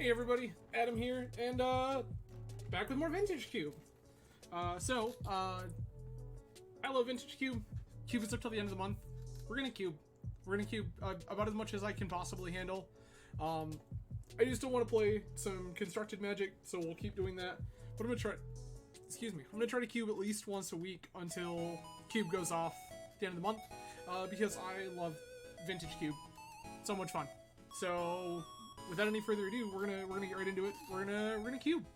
Hey everybody, Adam here, and back with more Vintage Cube. I love Vintage Cube. Cube is up till the end of the month. We're gonna cube. About as much as I can possibly handle. I just don't want to play some constructed Magic, so we'll keep doing that. But I'm gonna try. I'm gonna try to cube at least once a week until Cube goes off at the end of the month, because I love Vintage Cube. So much fun. So, without any further ado, we're gonna get right into it. We're gonna cube.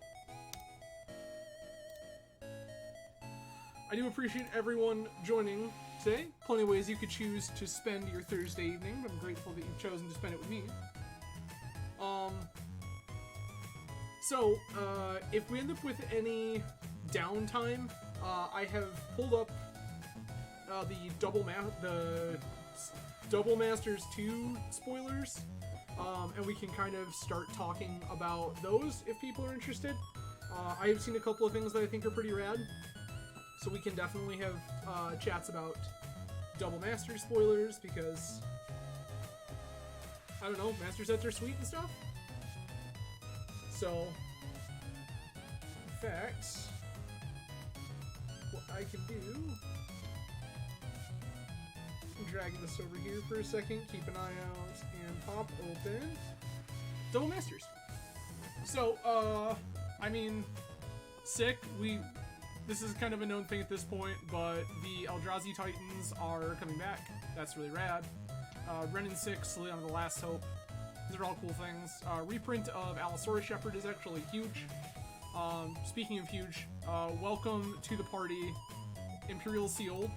I do appreciate everyone joining today. Plenty of ways you could choose to spend your Thursday evening, but I'm grateful that you've chosen to spend it with me. If we end up with any downtime, I have pulled up the Double Masters 2 spoilers, and we can kind of start talking about those if people are interested. I have seen a couple of things that I think are pretty rad, so we can definitely have chats about Double Masters spoilers, because, I don't know, Master sets are sweet and stuff. So, in fact, what I can do, I'm dragging this over here for a second, keep an eye out, and pop open Double Masters. So, I mean, sick. This is kind of a known thing at this point, but the Eldrazi Titans are coming back. That's really rad. Ren and 6, Leon of the Last Hope. These are all cool things. Reprint of Allosaurus Shepherd is actually huge. Speaking of huge, welcome to the party, Imperial Seal.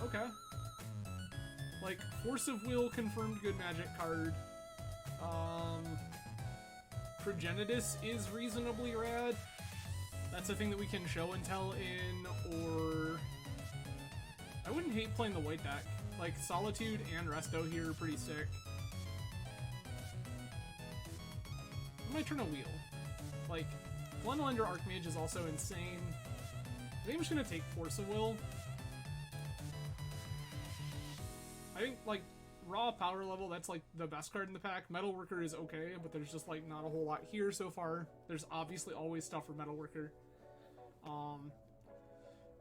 Okay. Like, Force of Will confirmed good Magic card. Progenitus is reasonably rad. That's a thing that we can show and tell in, or... I wouldn't hate playing the white deck. Like, Solitude and Resto here are pretty sick. I might turn a wheel. Like, Glenelender Archmage is also insane. I think I'm just gonna take Force of Will. I think, like, raw power level, that's, like, the best card in the pack. Metalworker is okay, but there's just, like, not a whole lot here so far. There's obviously always stuff for Metalworker.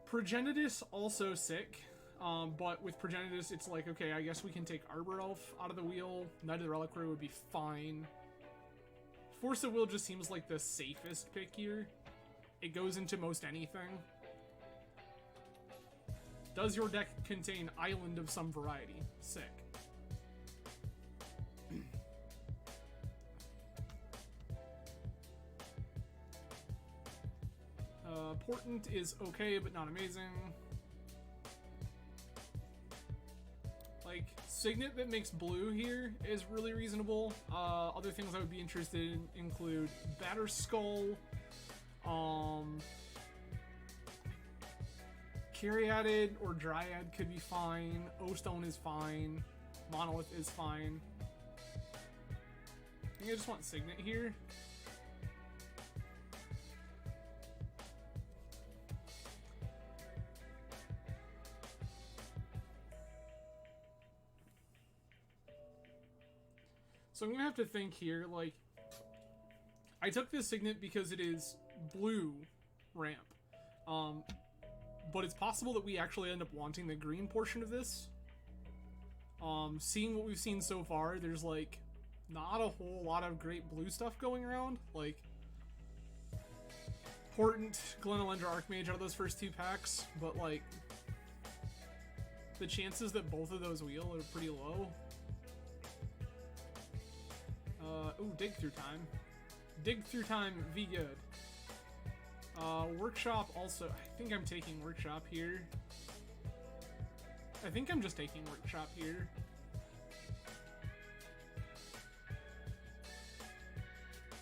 Progenitus, also sick. But with Progenitus, it's like, okay, I guess we can take Arbor Elf out of the wheel. Knight of the Reliquary would be fine. Force of Will just seems like the safest pick here. It goes into most anything. Does your deck contain Island of some variety? Sick. Portent is okay, but not amazing. Like, Signet that makes blue here is really reasonable. Other things I would be interested in include Batterskull, Caryatid or Dryad could be fine. O-Stone is fine. Monolith is fine. I think I just want Signet here. So I'm gonna have to think here, like, I took this Signet because it is blue ramp. But it's possible that we actually end up wanting the green portion of this. Seeing what we've seen so far, there's, like, not a whole lot of great blue stuff going around. Like, Portent, Glenelender Archmage out of those first two packs, but, like, the chances that both of those wheel are pretty low. Ooh, Dig Through Time. Dig Through Time, V good. Workshop also. I think I'm taking Workshop here. I think I'm just taking Workshop here.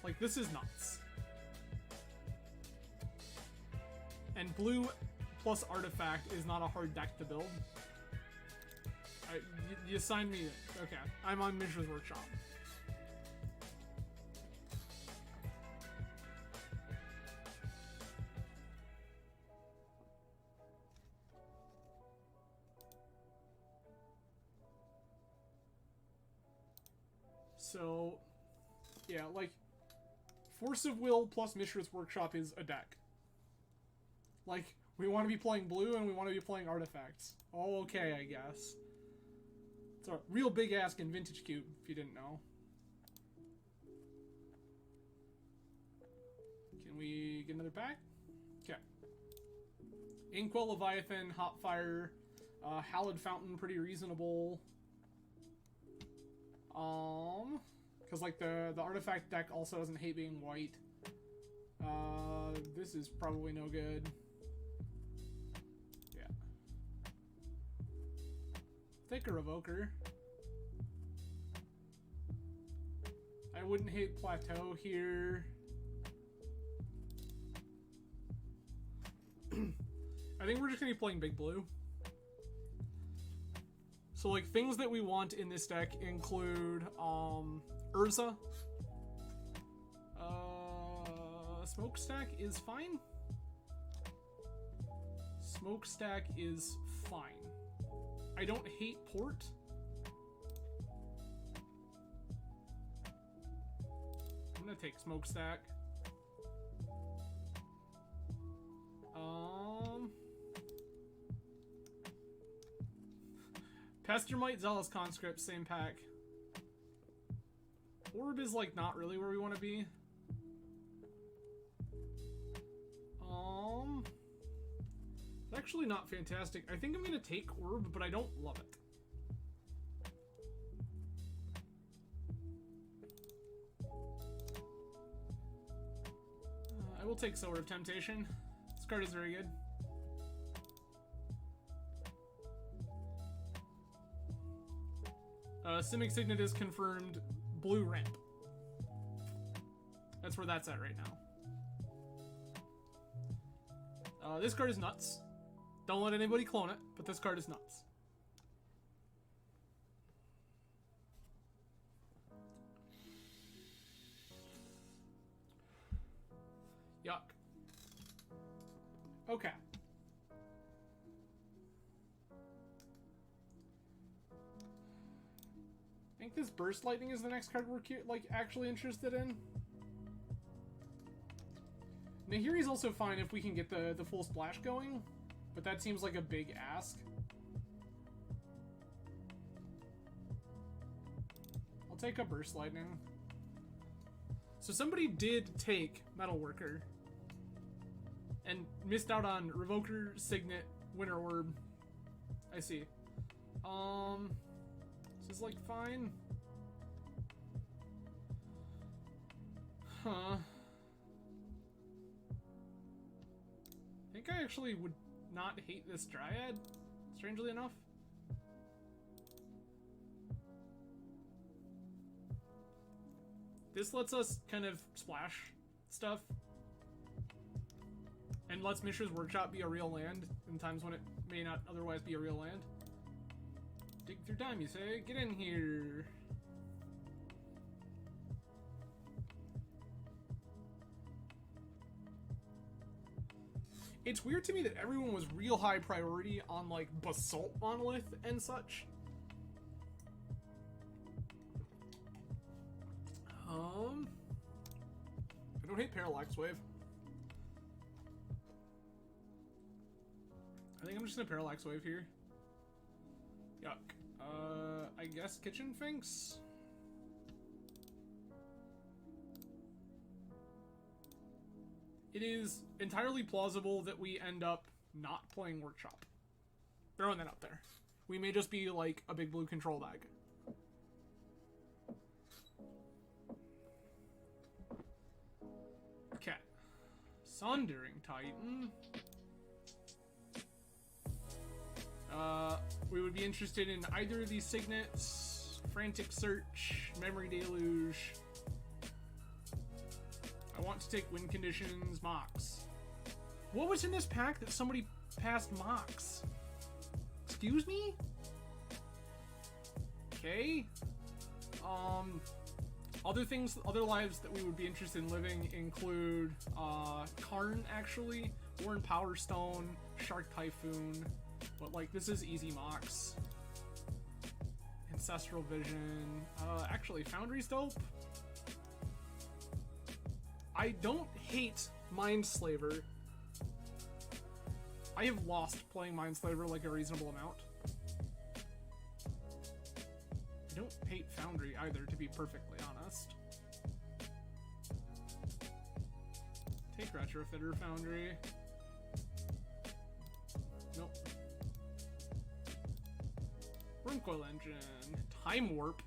Like, this is nuts. And blue plus Artifact is not a hard deck to build. You signed me in. Okay, I'm on Mishra's Workshop. So, Yeah, like, Force of Will plus Mishra's Workshop is a deck. Like, we want to be playing blue and we want to be playing artifacts. Oh, okay, I guess. It's a real big ask in Vintage Cube, if you didn't know. Can we get another pack? Okay. Inkwell Leviathan, Hotfire, Hallowed Fountain, pretty reasonable. Because like the artifact deck also doesn't hate being white. This is probably no good. Yeah. Take a Revoker. I wouldn't hate Plateau here. I think we're just gonna be playing Big Blue. So like things that we want in this deck include Urza. Smokestack is fine. Smokestack is fine. I don't hate Port. I'm gonna take Smokestack. Pestermite, Zealous Conscript, same pack. Orb is like not really where we want to be. It's actually not fantastic. I think I'm gonna take Orb, but I don't love it. I will take Sword of Temptation. This card is very good. Simic Signet is confirmed blue ramp. That's where that's at right now. This card is nuts. Don't let anybody clone it, but this card is nuts. Yuck. Okay. I think this Burst Lightning is the next card we're like actually interested in. Nahiri's also fine if we can get the full splash going, but that seems like a big ask. I'll take a Burst Lightning. So somebody did take Metalworker and missed out on Revoker, Signet, Winter Orb. I see. This is like fine. Huh. I think I actually would not hate this Dryad, strangely enough. This lets us kind of splash stuff. And lets Mishra's Workshop be a real land in times when it may not otherwise be a real land. Dig through time, you say? Get in here. It's weird to me that everyone was real high priority on like Basalt Monolith and such. I don't hate Parallax Wave. I think I'm just gonna Parallax Wave here. Yuck. I guess Kitchen Finks? It is entirely plausible that we end up not playing Workshop. Throwing that up there. We may just be like a big blue control bag. Okay. Sundering Titan. We would be interested in either of these signets. Frantic Search, Memory Deluge. I want to take Win Conditions, Mox. What was in this pack that somebody passed Mox? Excuse me? Okay. Other things, other lives that we would be interested in living include Karn, actually, Warren Power Stone, Shark Typhoon. But like, this is easy Mox. Ancestral Vision. Actually, Foundry's dope. I don't hate Mindslaver. I have lost playing Mindslaver like a reasonable amount. I don't hate Foundry either, to be perfectly honest. Take Retrofitter Foundry. Nope. Wormcoil Engine. Time Warp.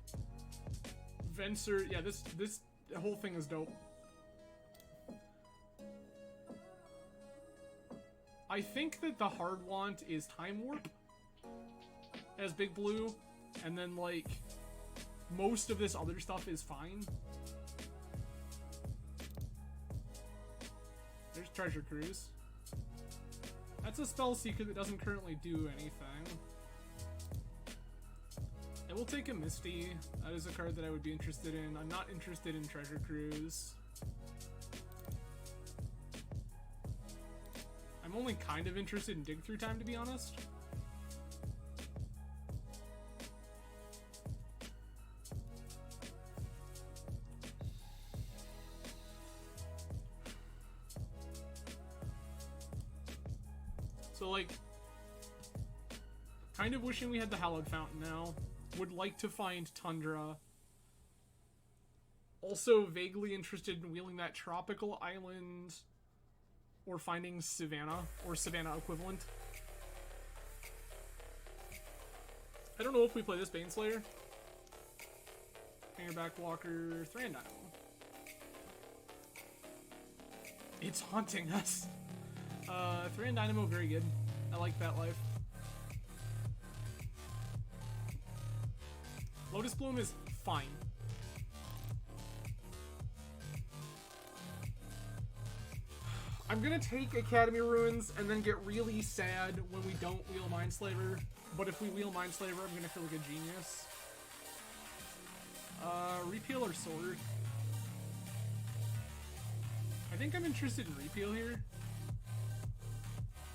Venser. Yeah, this whole thing is dope. I think that the hard want is Time Warp as Big Blue, and then like most of this other stuff is fine. There's Treasure Cruise. That's a spell seeker that doesn't currently do anything. I will take a Misty. That is a card that I would be interested in. I'm not interested in Treasure Cruise. I'm only kind of interested in Dig Through Time, to be honest. So, like, kind of wishing we had the Hallowed Fountain now. Would like to find Tundra. Also vaguely interested in wheeling that Tropical Island or finding Savannah or Savannah equivalent. I don't know if we play this Baneslayer. Hangerback Walker, Thran Dynamo. It's haunting us. Thran Dynamo, very good. I like that life. Lotus Bloom is fine. I'm gonna take Academy Ruins and then get really sad when we don't wheel Mindslaver. But if we wheel Mindslaver, I'm gonna feel like a genius. Repeal or Sword? I think I'm interested in Repeal here.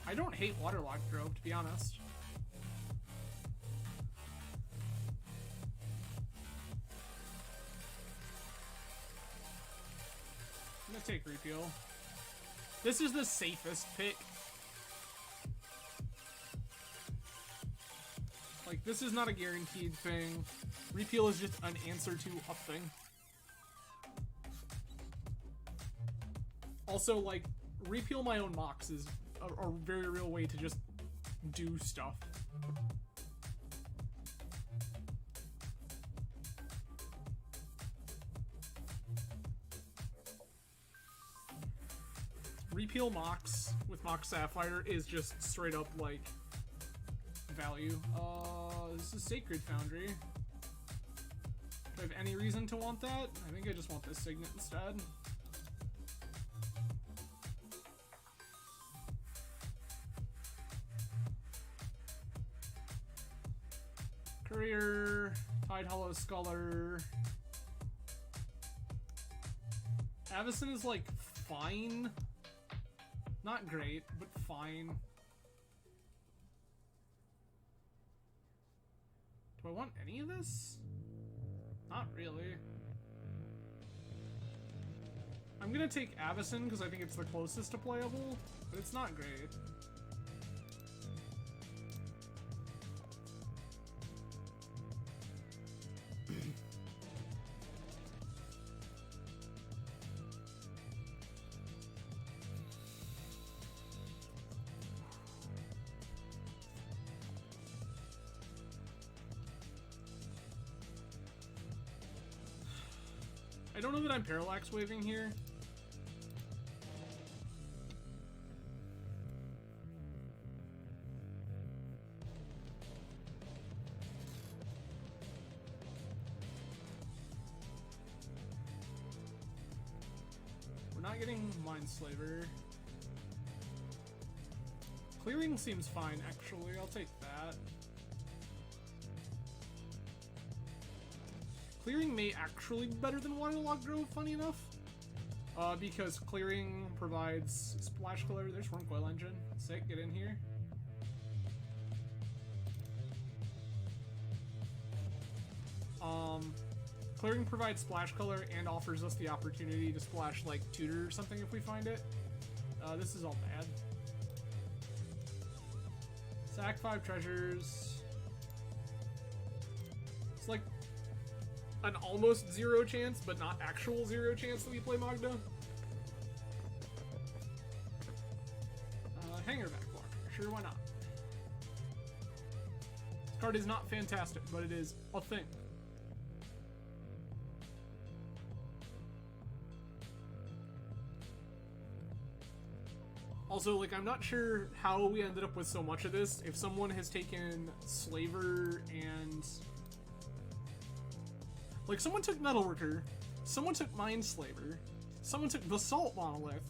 I don't hate Waterlogged Grove, to be honest. I'm gonna take Repeal. This is the safest pick. Like, this is not a guaranteed thing. Repeal is just an answer to a thing. Also, like, repeal my own mocks is a very real way to just do stuff. Repeal Mox with Mox Sapphire is just straight up, like, value. This is Sacred Foundry. Do I have any reason to want that? I think I just want this Signet instead. Courier, Tide Hollow Sculler. Avacyn is, like, fine. Not great, but fine. Do I want any of this? Not really. I'm gonna take Avacyn because I think it's the closest to playable, but it's not great. I don't know that I'm parallax waving here. We're not getting Mindslaver. Clearing seems fine, actually. I'll take that. Clearing may actually be better than Waterlogged Grove, funny enough. Because Clearing provides Splash Color. There's Wormcoil Engine. Sick, get in here. Clearing provides splash color and offers us the opportunity to splash like Tutor or something if we find it. This is all bad. Sack 5 treasures. It's like an almost 0 chance, but not actual 0 chance that we play Magda. Hanger back block. Sure, why not? This card is not fantastic, but it is a thing. Also, like, I'm not sure how we ended up with so much of this. If someone has taken Slaver and... Like, someone took Metalworker, someone took Mindslaver, someone took Basalt Monolith,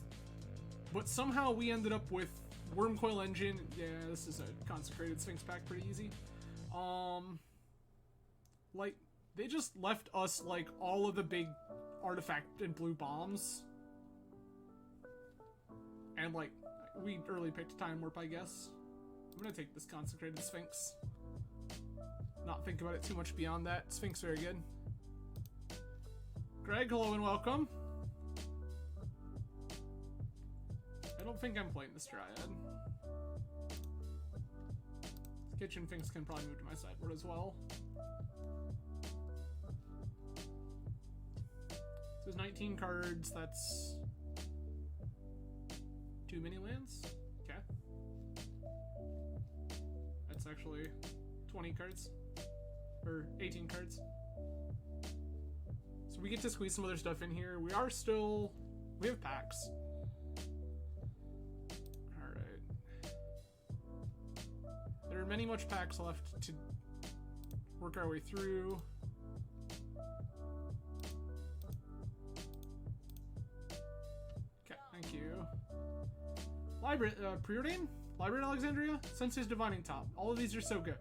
but somehow we ended up with Wormcoil Engine. Yeah, this is a Consecrated Sphinx pack, pretty easy. Like, they just left us, like, all of the big artifact and blue bombs. And, like, we early picked Time Warp, I guess. I'm gonna take this Consecrated Sphinx. Not think about it too much beyond that. Sphinx very good. Greg, hello and welcome. I don't think I'm playing this Dryad. Kitchen Finks can probably move to my sideboard as well. This is 19 cards, that's 2 mini lands? Okay. That's actually 20 cards. Or 18 cards. So we get to squeeze some other stuff in here. We have packs. Alright. There are many much packs left to work our way through. Okay, thank you. Library, Preordain? Library Alexandria? Sensei's Divining Top. All of these are so good.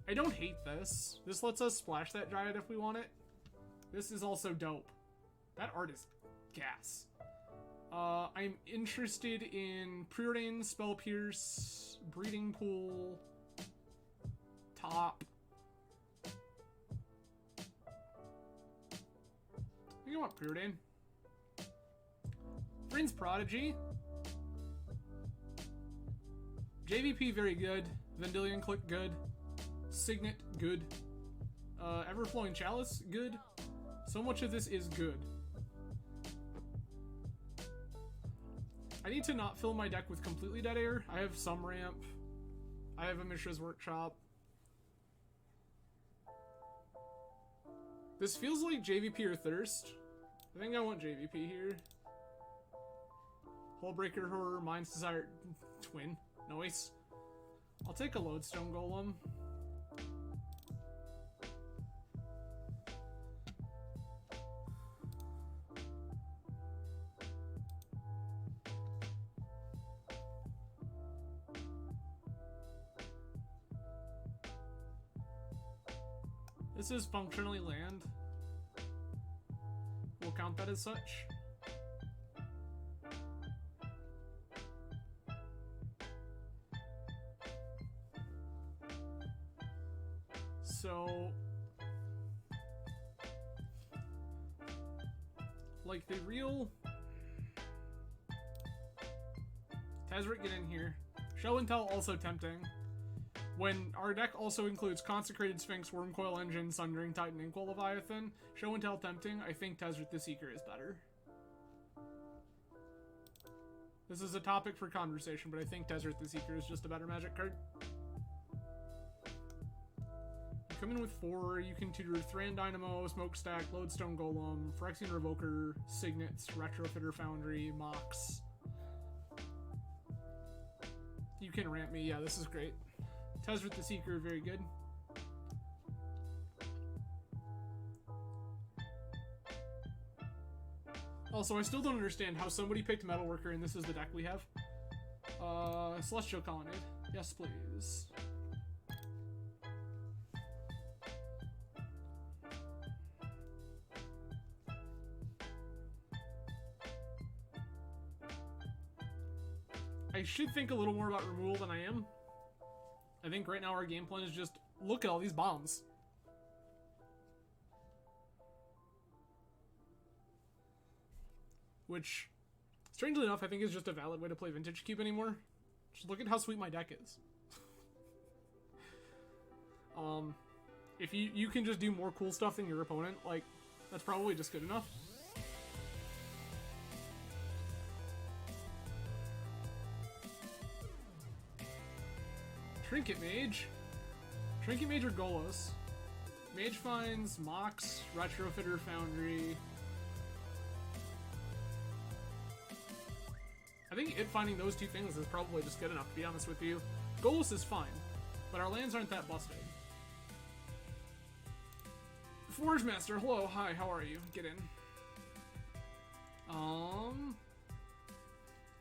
I don't hate this. This lets us splash that Dryad if we want it. This is also dope. That art is gas. I'm interested in Preordain, Spell Pierce, Breeding Pool, Top. I think I want Preordain. Friend's Prodigy. JVP very good. Vendilion Click good. Signet good. Everflowing Chalice good. So much of this is good. I need to not fill my deck with completely dead air. I have some ramp. I have a Mishra's Workshop. This feels like JVP or Thirst. I think I want JVP here. Hullbreaker Horror, Mind's Desire, Twin. Noise. I'll take a Lodestone Golem. This is functionally land. We'll count that as such. So, like the real Tezzeret, get in here. Show and Tell also tempting. When our deck also includes Consecrated Sphinx, Wormcoil Engine, Sundering Titan, Inkwell Leviathan, Show and Tell tempting, I think Tezzeret the Seeker is better. This is a topic for conversation, but I think Tezzeret the Seeker is just a better Magic card. You come in with 4, you can tutor Thran Dynamo, Smokestack, Lodestone Golem, Phyrexian Revoker, Signets, Retrofitter Foundry, Mox. You can ramp me, yeah, this is great. Tezzeret the Seeker, very good. Also, I still don't understand how somebody picked Metalworker and this is the deck we have. Celestial Colonnade. Yes, please. I should think a little more about removal than I am. I think right now our game plan is just look at all these bombs. which, strangely enough, I think is just a valid way to play Vintage Cube anymore. Just look at how sweet my deck is. If you can just do more cool stuff than your opponent, like, that's probably just good enough. Trinket Mage. Trinket Mage or Golos. Mage finds Mox, Retrofitter, Foundry. I think it finding those two things is probably just good enough, to be honest with you. Golos is fine, but our lands aren't that busted. Forge Master, hello, hi, how are you? Get in.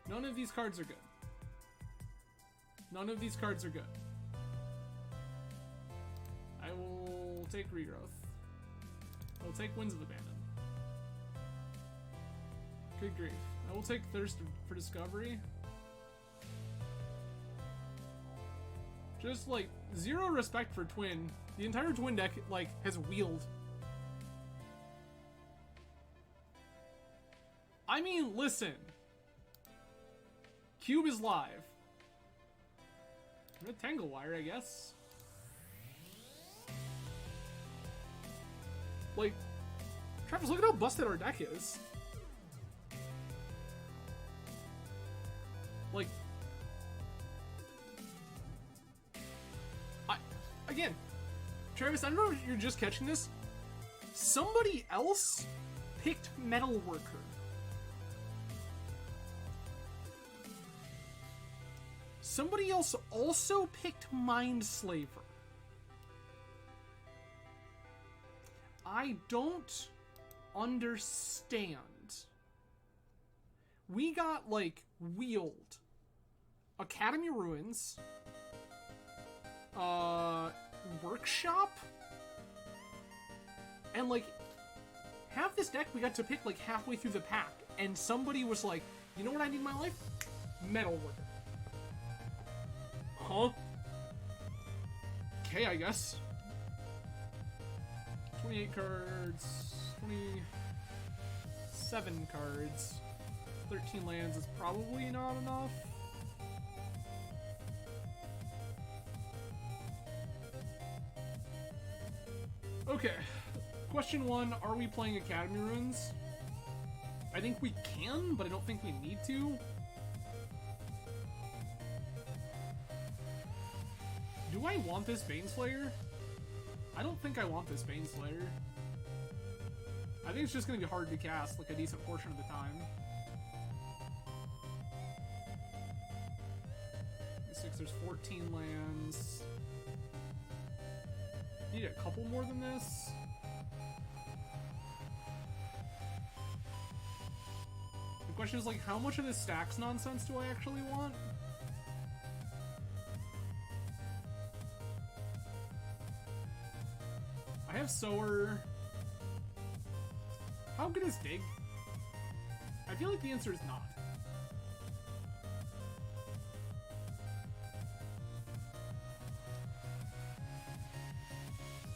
None of these cards are good. None of these cards are good. I will take Regrowth. I will take Winds of Abandon. Good grief. I will take Thirst for Discovery. Just, like, zero respect for Twin. The entire Twin deck, like, has wheeled. I mean, listen. Cube is live. I'm gonna Tangle Wire, I guess. Like, Travis, look at how busted our deck is. Like, again, Travis, I don't know if you're just catching this. Somebody else picked Metalworker. Somebody else also picked Mindslaver. I don't understand. We got, like, wheeled Academy Ruins, Workshop, and, like, half this deck we got to pick, like, halfway through the pack, and somebody was like, you know what I need in my life? Metalworker. Huh? Okay, I guess. 28 cards, 27 cards, 13 lands is probably not enough. Okay, question 1, are we playing Academy Ruins? I think we can, but I don't think we need to. Do I want this Baneslayer? I don't think I want this Baneslayer. I think it's just going to be hard to cast, like, a decent portion of the time. 6, there's 14 lands. Need a couple more than this. The question is, like, how much of this stacks nonsense do I actually want? I have Sower. How good is Dig? I feel like the answer is not.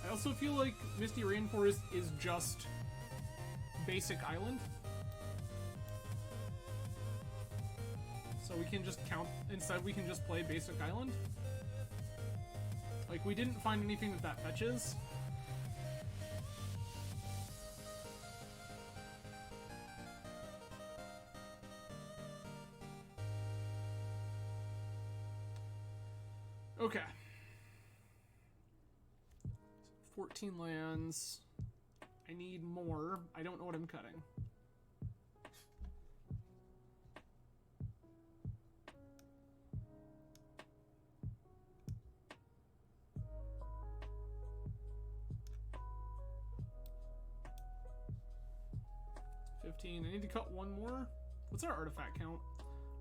I also feel like Misty Rainforest is just basic island. So we can just count, instead we can just play basic island. Like, we didn't find anything that fetches. Okay. 14 lands. I need more. I don't know what I'm cutting. I need to cut one more. What's our artifact count?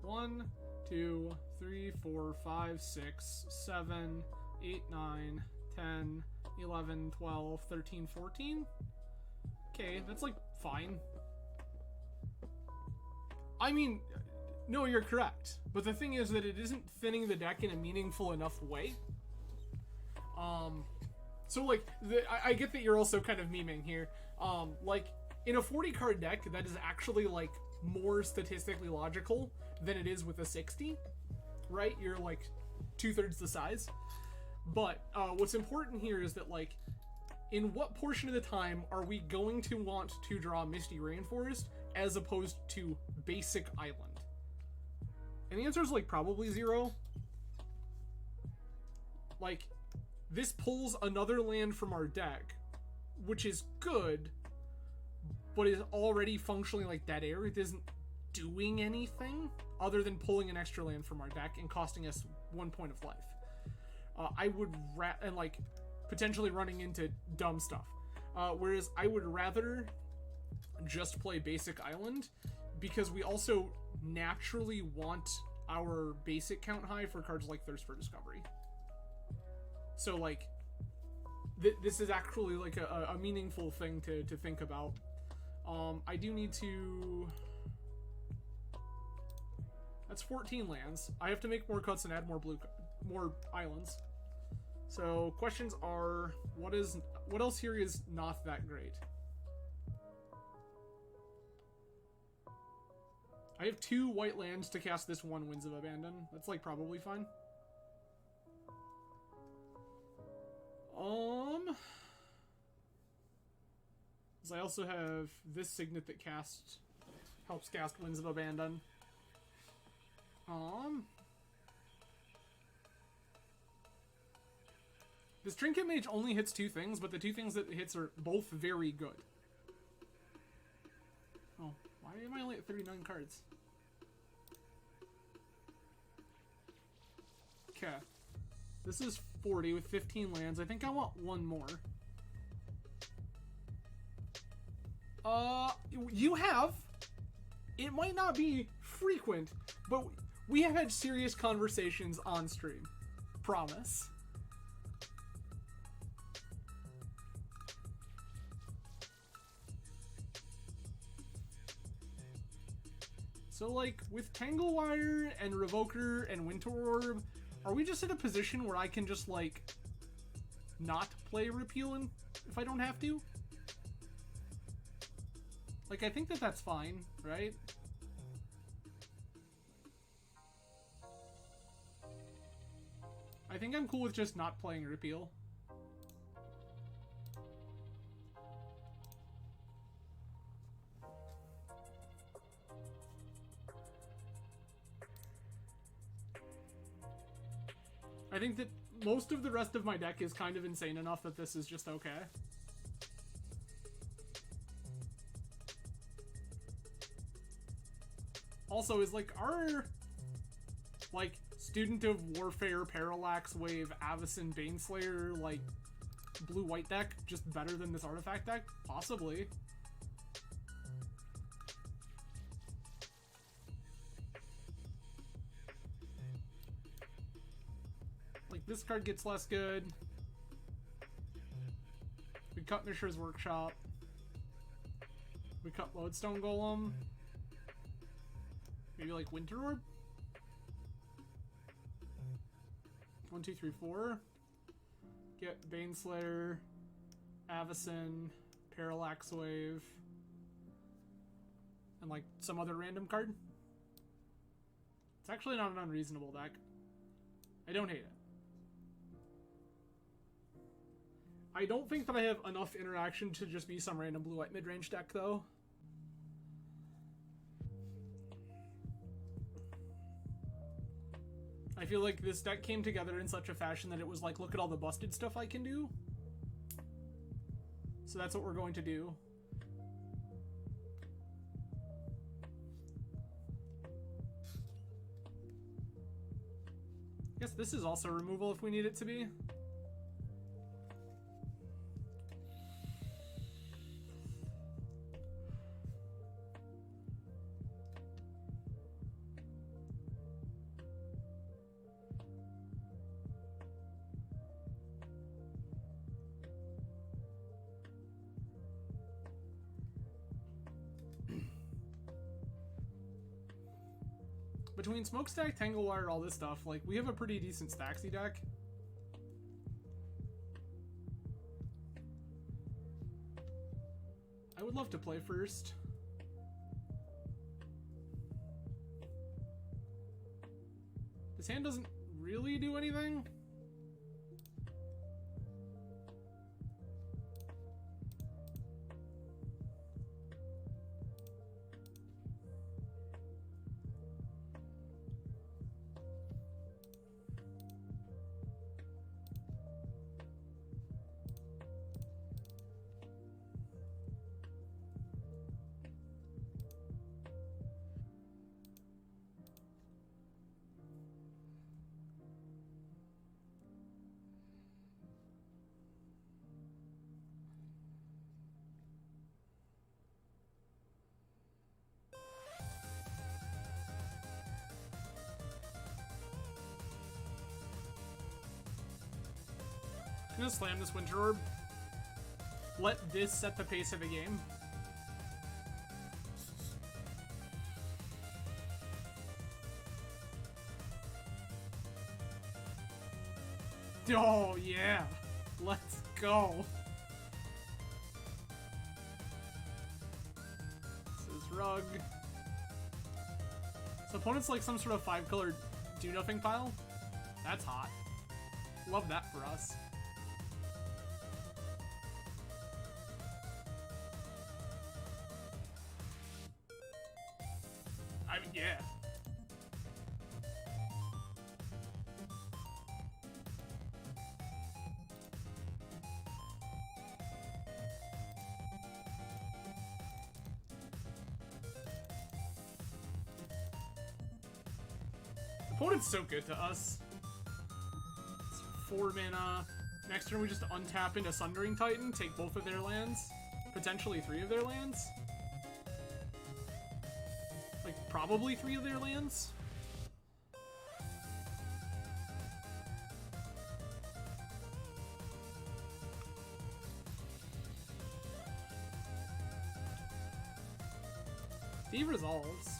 1, 2, 3, 4, 5, 6, 7, 8, 9, 10, 11, 12, 13, 14? Okay, that's like fine. I mean, no, you're correct. But the thing is that it isn't thinning the deck in a meaningful enough way. So like, I get that you're also kind of memeing here. Like, in a 40 card deck, that is actually like more statistically logical than it is with a 60, right? You're like 2/3 the size. But what's important here is that, like, in what portion of the time are we going to want to draw Misty Rainforest as opposed to basic island? And the answer is, like, probably 0. Like, this pulls another land from our deck, which is good, but is already functionally like dead air. It isn't doing anything other than pulling an extra land from our deck and costing us 1 point of life. I would and like potentially running into dumb stuff. Whereas I would rather just play basic island, because we also naturally want our basic count high for cards like Thirst for Discovery. So like this is actually like a meaningful thing to think about. I do need to... That's 14 lands. I have to make more cuts and add more islands. So questions are, what else here is not that great? I have 2 white lands to cast this 1 Winds of Abandon. That's like probably fine. I also have this Signet that helps cast Winds of Abandon. This Trinket Mage only hits 2 things, but the 2 things that it hits are both very good. Oh, why am I only at 39 cards? Okay. This is 40 with 15 lands. I think I want 1 more. You have. It might not be frequent, but we have had serious conversations on stream. Promise. So, like, with Tanglewire and Revoker and Winter Orb, are we just in a position where I can just, like, not play Repeal if I don't have to? Like, I think that's fine, right? I think I'm cool with just not playing Repeal. I think that most of the rest of my deck is kind of insane enough that this is just okay. Also, is like our like Student of Warfare, Parallax Wave, Avacyn, Baneslayer, like blue-white deck just better than this artifact deck? Possibly. Like, this card gets less good. We cut Mishra's Workshop. We cut Lodestone Golem. Maybe like Winter Orb? 1, 2, 3, 4. Get Baneslayer, Avacyn, Parallax Wave, and like some other random card. It's actually not an unreasonable deck. I don't hate it. I don't think that I have enough interaction to just be some random blue-white mid-range deck, though. I feel like this deck came together in such a fashion that it was like, look at all the busted stuff I can do. So that's what we're going to do. I guess this is also removal if we need it to be. Between Smokestack, Tanglewire, all this stuff, like, we have a pretty decent Staxy deck. I would love to play first. This hand doesn't really do anything. I'm gonna slam this Winter Orb. Let this set the pace of the game. Oh, yeah. Let's go. This is Rug. So opponent's like some sort of 5-color do-nothing pile. That's hot. Love that for us. I mean, yeah. Opponent's so good to us. It's 4 mana. Next turn we just untap into Sundering Titan, take both of their lands. Potentially 3 of their lands. Like, probably 3 of their lands. He resolves.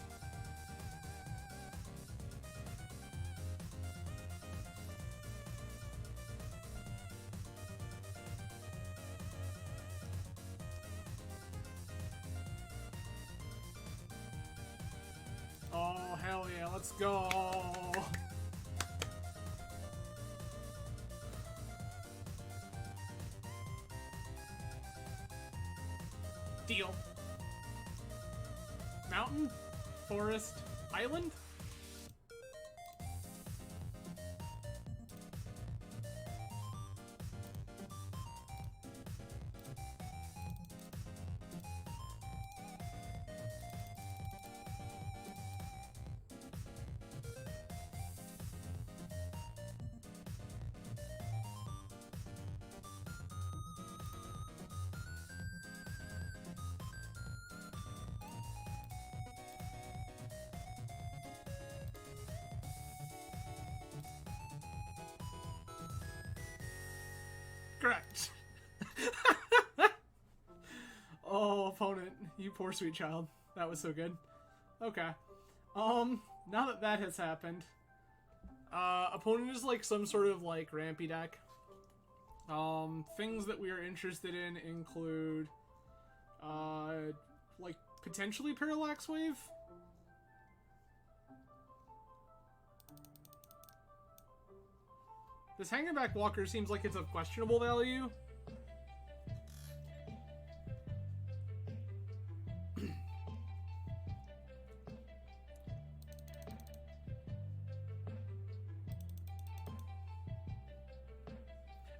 Oh, hell yeah, let's go. Deal. Mountain, forest, island? Correct. Oh, opponent, you poor sweet child. That was so good. Okay. Now that that has happened, opponent is like some sort of like rampy deck. Things that we are interested in include, like potentially Parallax Wave. This Hanging Back Walker seems like it's of questionable value.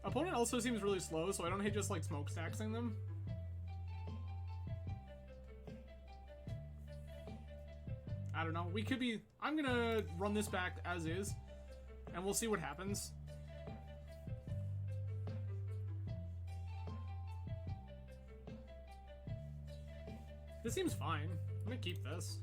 Opponent also seems really slow, so I don't hate just like smokestacksing them. I don't know. We could be... I'm gonna run this back as is, and we'll see what happens. This seems fine. I'm gonna keep this.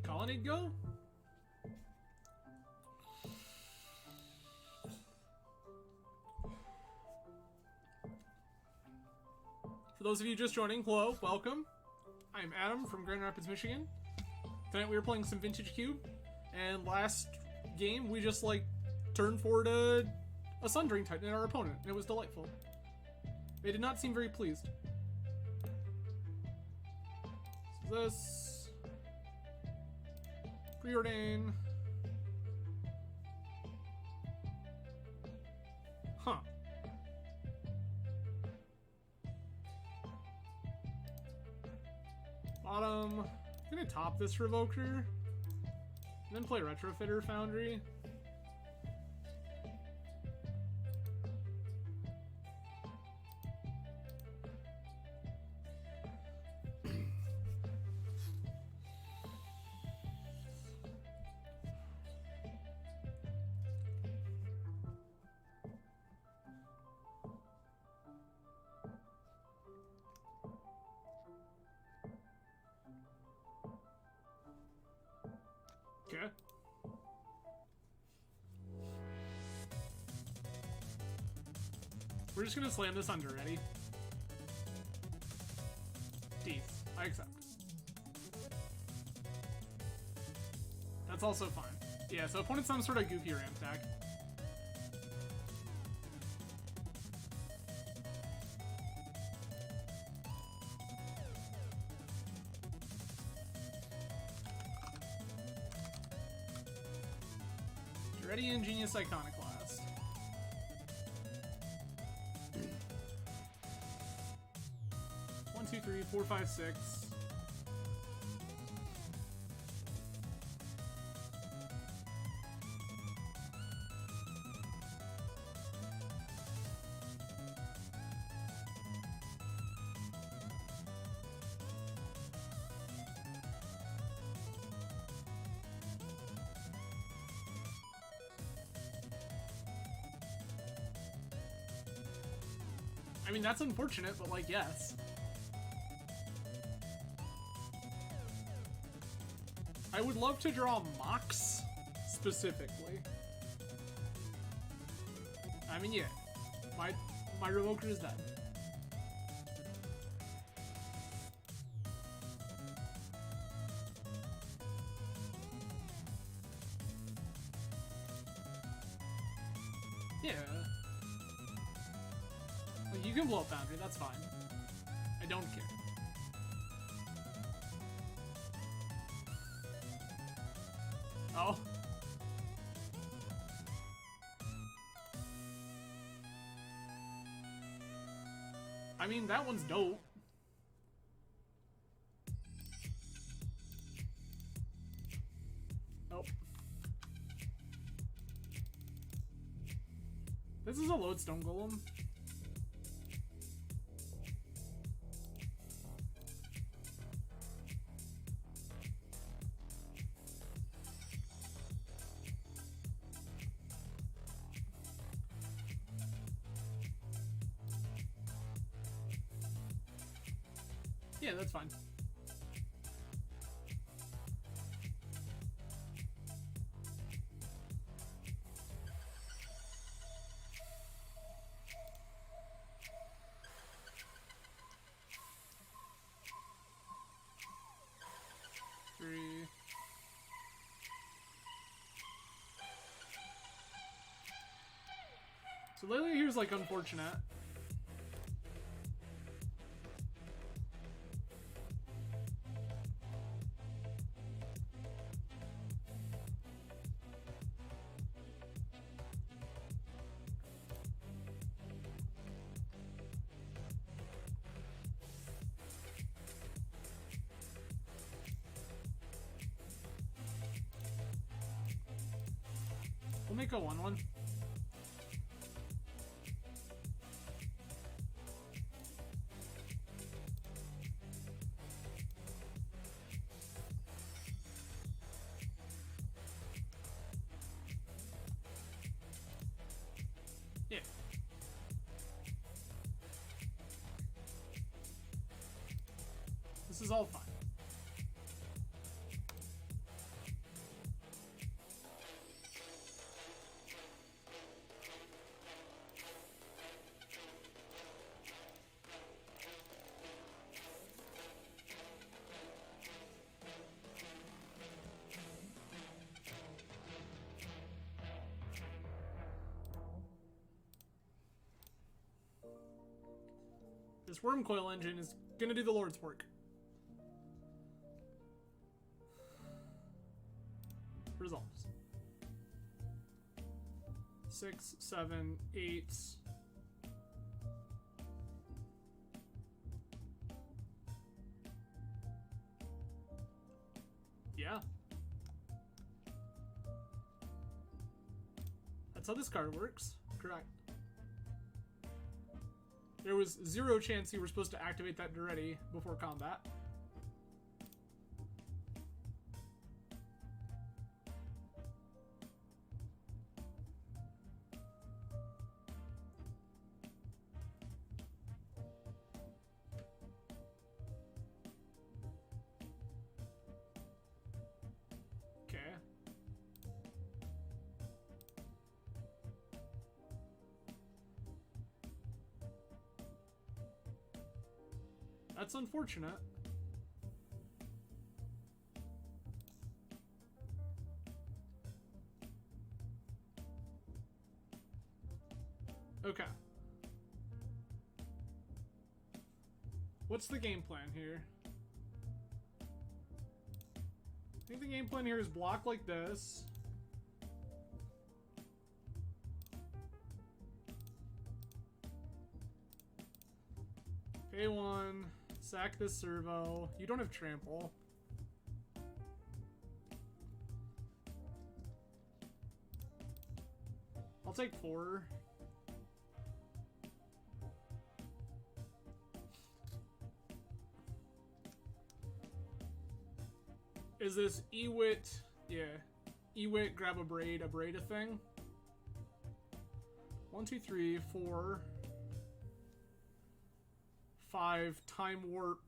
Colony go? For those of you just joining, hello, welcome. I'm Adam from Grand Rapids, Michigan. Tonight we were playing some Vintage Cube, and last game we just like turned forward a a Sundering Titan at our opponent, and it was delightful. They did not seem very pleased. So this... Preordain... Huh. Bottom. I'm gonna top this Revoker. And then play Retrofitter Foundry. Okay. We're just gonna slam this under. Ready? Teeth. I accept. That's also fine. Yeah, so opponent's some sort of goofy ramp deck. Ready, Ingenious Iconoclast. One, two, three, four, five, six. I mean, that's unfortunate, but, like, yes. I would love to draw Mox, specifically. I mean, yeah. My Revoker is dead. Yeah. You can blow up Boundary, that's fine. I don't care. Oh. I mean, that one's dope. Nope. This is a Lodestone Golem. Yeah, that's fine. Three. So lately here's like unfortunate. We'll make a 1/1. Yeah. This is all fine. This worm coil engine is gonna do the Lord's work. Resolves. 6, 7, 8. Yeah. That's how this card works. Correct. There was 0 chance you were supposed to activate that already before combat. Okay. That's unfortunate. Okay. What's the game plan here? I think the game plan here is block like this. Pay 1. Sack this servo. You don't have trample. I'll take 4. Is this Ewit? Yeah. Ewit, grab a braid a thing? 1, 2, 3, 4. 5, time warp.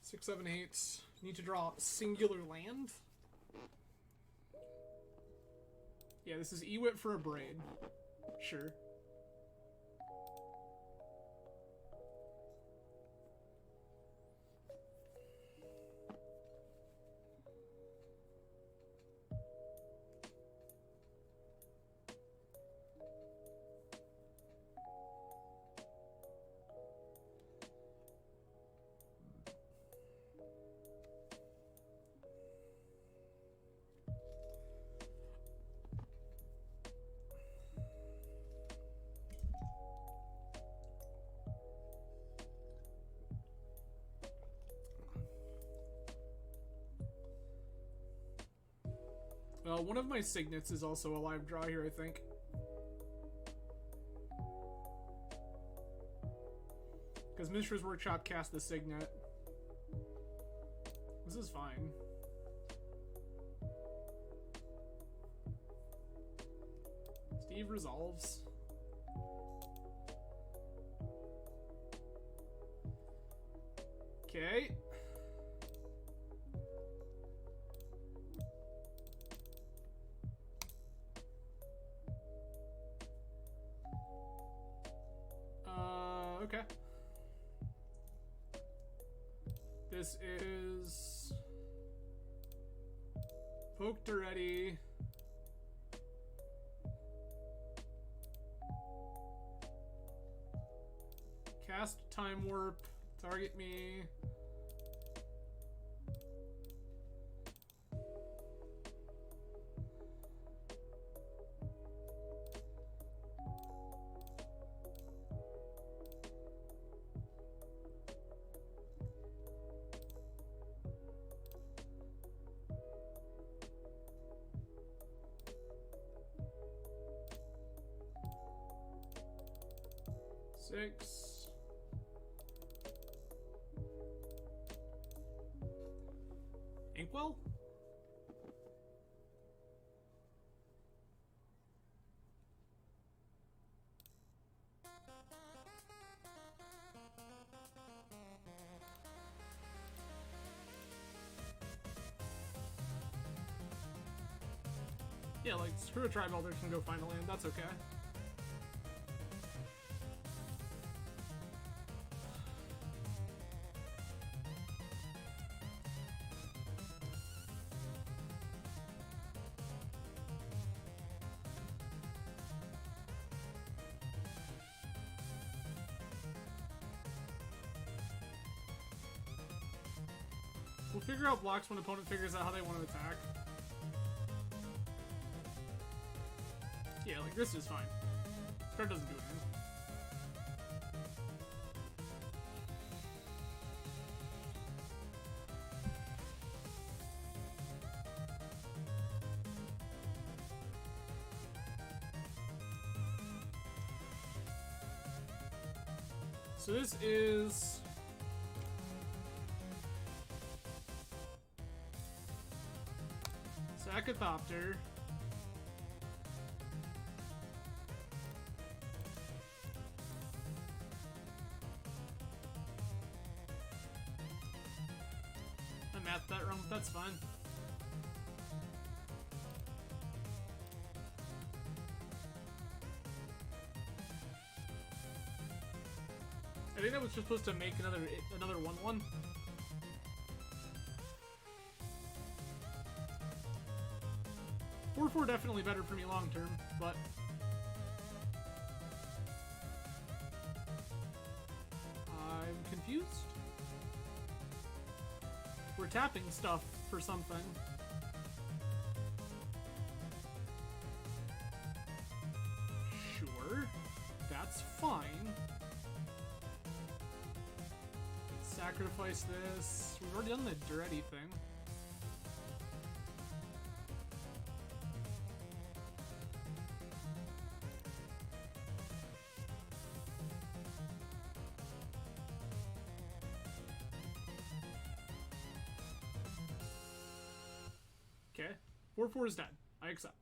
6, 7, 8. Need to draw singular land. Yeah, this is Ewit for a braid. Sure. One of my signets is also a live draw here, I think. Because Mishra's Workshop cast the signet. This is fine. Steve resolves. Okay. Okay. This is poked already. Cast time warp. Target me. Six. Inkwell? Yeah, like, screw a tribe elder can go find a land, that's okay. figure out blocks when opponent figures out how they want to attack. Yeah, like this is fine. This card doesn't do anything. So this is Sacathopter. I mathed that wrong, but that's fine. I think that was just supposed to make another 1/1. Four definitely better for me long term, but I'm confused. We're tapping stuff for something. Sure, that's fine. Sacrifice this. We've already done the Duretti thing. Okay. 4/4 is dead. I accept.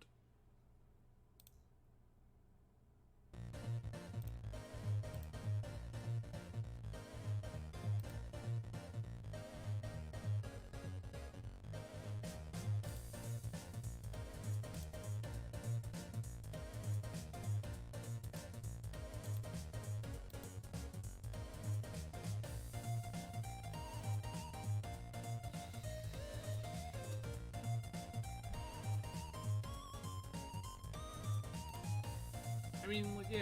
I mean, like, yeah.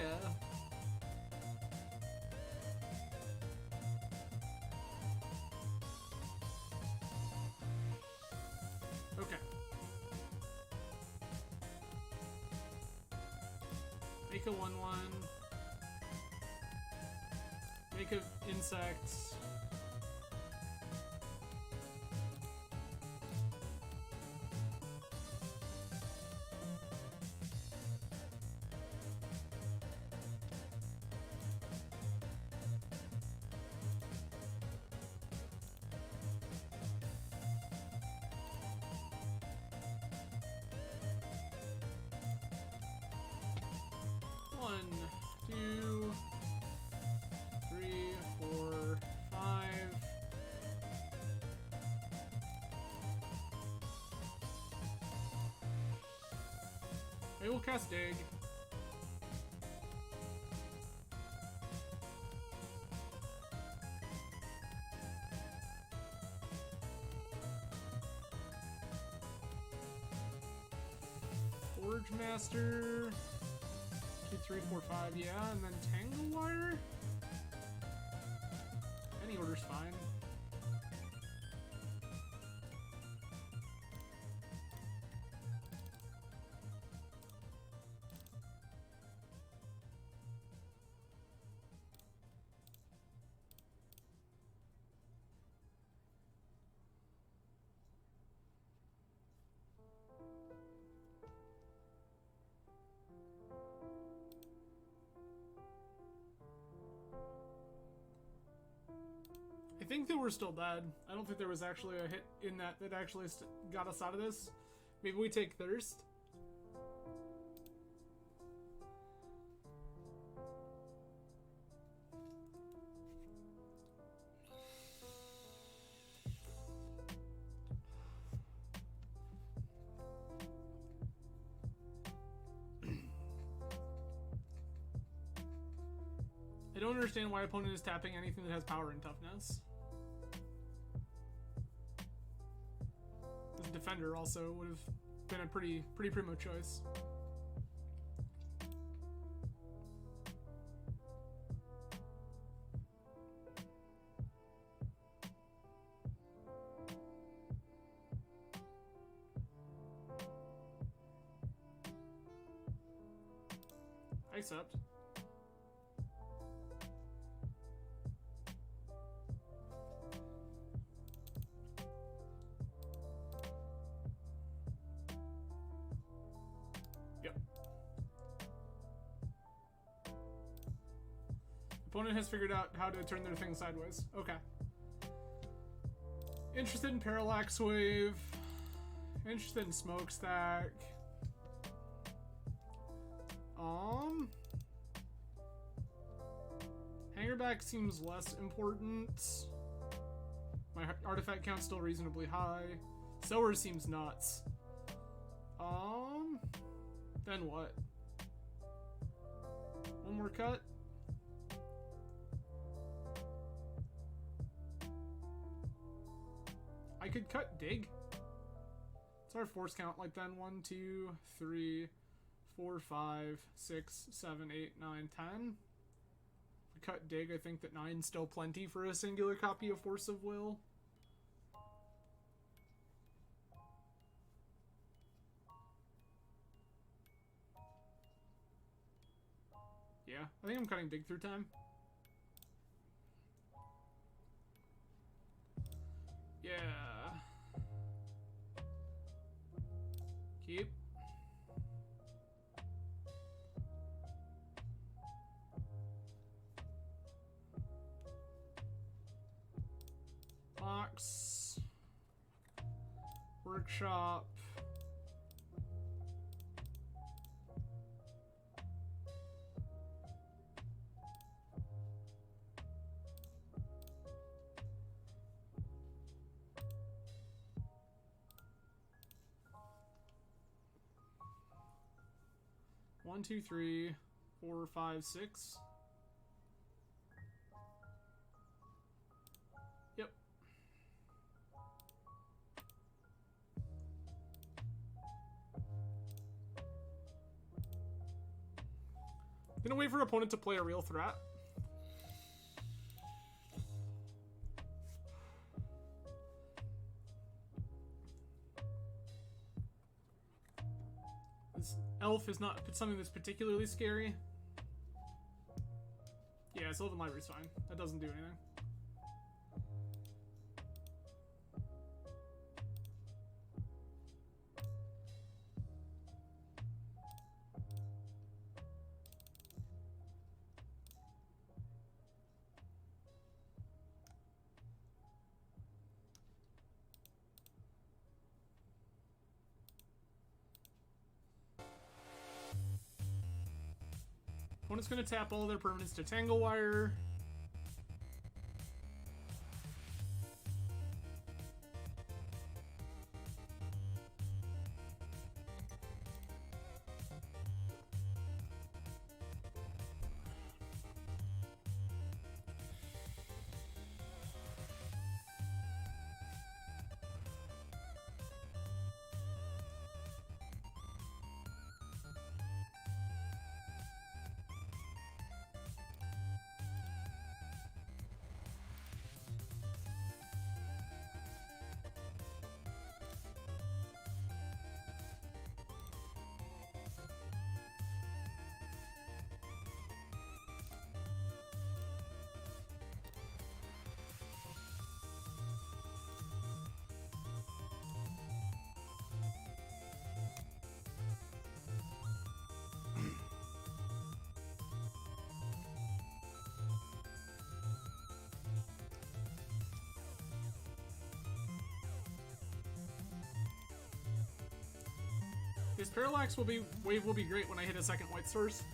Okay. Make a 1/1. Make a insect. One, two, three, four, five. Maybe we'll cast Dig. Forge Master. 2, 3, 4, 5, yeah, and then Tangle Wire? Any order's fine. I think that we're still dead. I don't think there was actually a hit in that actually got us out of this. Maybe we take Thirst. I don't understand why opponent is tapping anything that has power and toughness. This defender also would have been a pretty primo choice. I accept. Yep. Opponent has figured out how to turn their thing sideways. Okay. Interested in Parallax Wave. Interested in Smokestack. Hangerback seems less important. My artifact count's still reasonably high. Sower seems nuts. Then what? One more cut? I could cut dig. What's our force count like then? 1, 2, 3, 4, 5, 6, 7, 8, 9, 10. If we cut dig, I think that 9's still plenty for a singular copy of Force of Will. Yeah, I think I'm cutting dig through time. Yeah. Keep. Box. Workshop. One, two, three, 4, 5, 6. Yep. Gonna wait for opponent to play a real threat. This elf is not something that's particularly scary. Yeah, Sylvan Library's fine. That doesn't do anything. Opponent's gonna tap all their permanents to Tangle Wire. This Parallax wave will be great when I hit a second white source.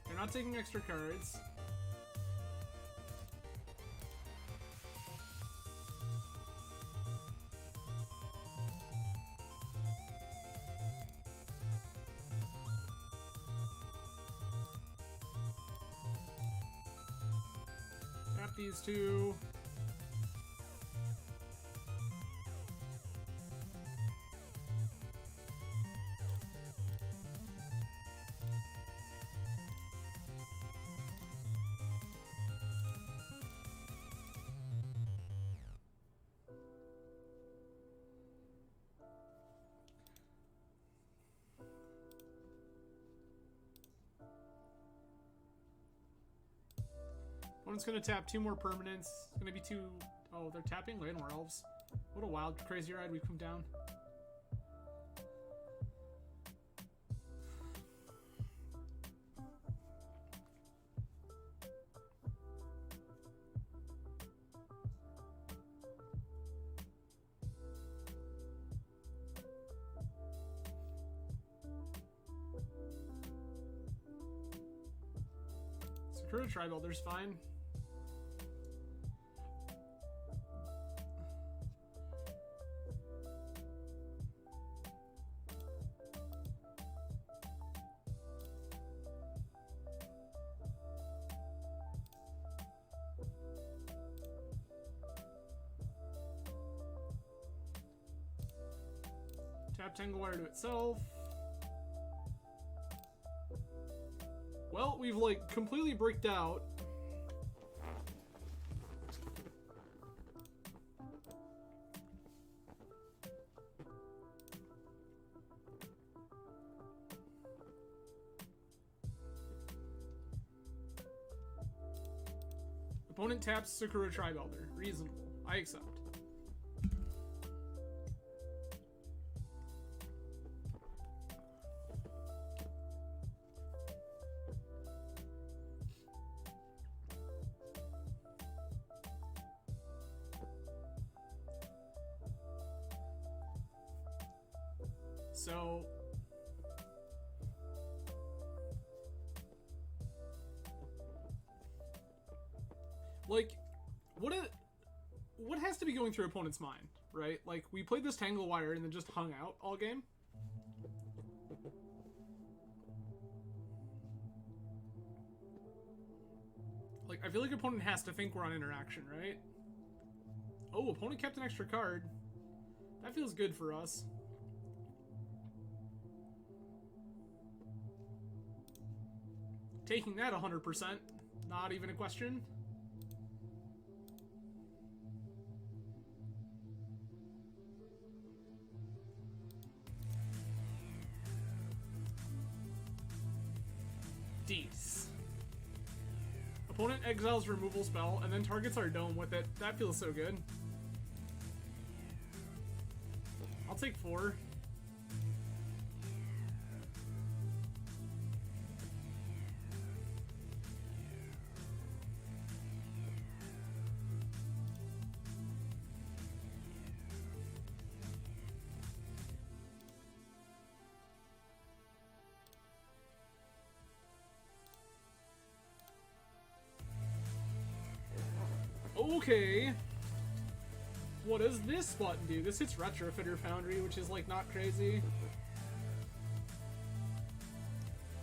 They're not taking extra cards. these two. Opponent's gonna tap 2 more permanents. It's gonna be 2... Oh, they're tapping Llanowar Elves. What a wild, crazy ride we've come down. Sakura Tribuilder's fine. Tap Tanglewire to itself. Well, we've like completely bricked out. Opponent taps Sakura Tribuilder. Reasonable. I accept. So, like, what has to be going through opponent's mind, right? Like, we played this Tangle Wire and then just hung out all game. Like, I feel like opponent has to think we're on interaction, right? Oh, opponent kept an extra card. That feels good for us. Taking that 100%. Not even a question. Dees. Opponent exiles removal spell and then targets our dome with it. That feels so good. I'll take 4. Okay. What does this button do? This hits Retrofitter Foundry, which is like not crazy.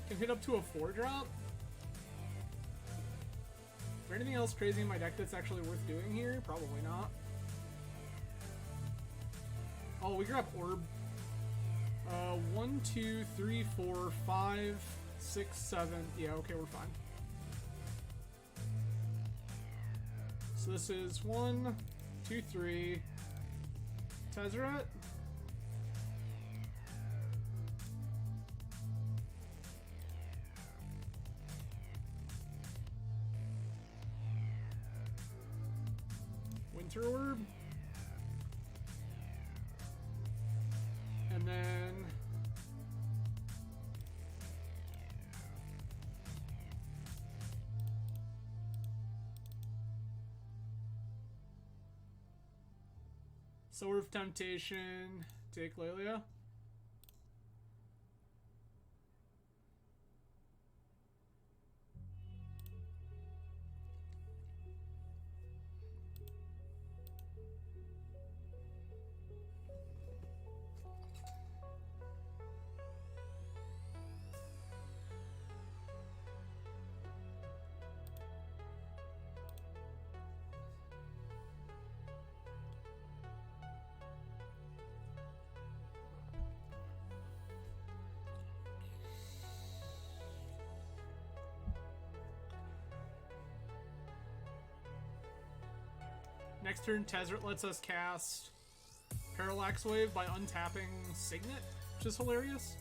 Can hit up to a 4-drop. Is there anything else crazy in my deck that's actually worth doing here? Probably not. Oh, we grab Orb. 1, 2, 3, 4, 5, 6, 7. Yeah, okay, we're fine. So this is 1, 2, 3. Tezzeret. Winter Orb. And then Sword of Temptation, take Lelia. Next turn, Tezzeret lets us cast Parallax Wave by untapping Signet, which is hilarious.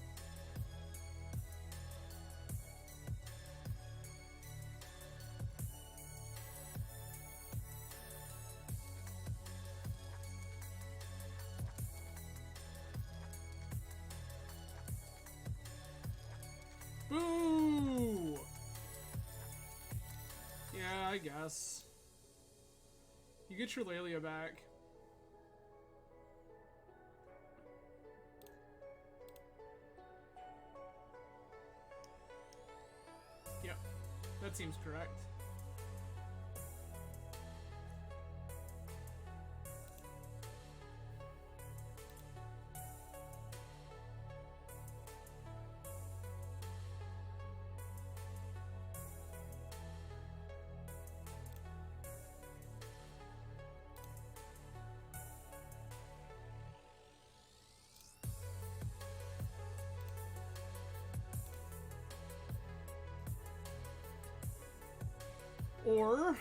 Boo! Yeah, I guess. You get your Lelia back. Yep, that seems correct. Or,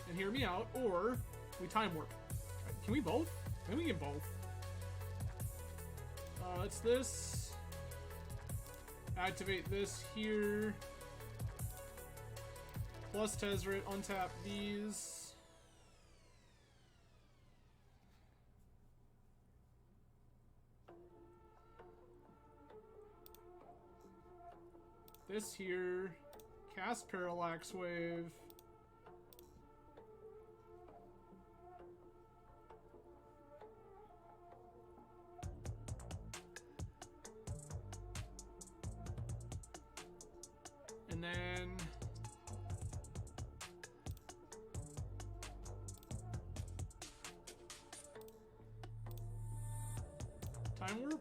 and hear me out, or we time warp. Can we both? I think we can both. It's this. Activate this here. Plus Tezzeret, untap these. This here. Cast Parallax Wave. And then Time Warp?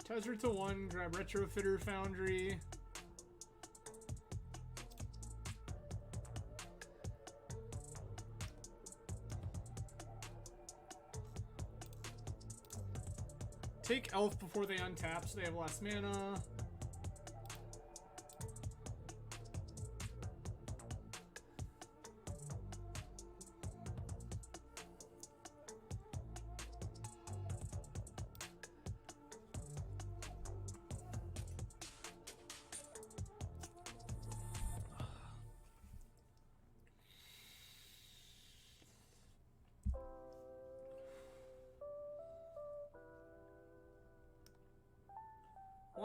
Tezzeret to 1, grab Retrofitter Foundry. Take Elf before they untap so they have less mana.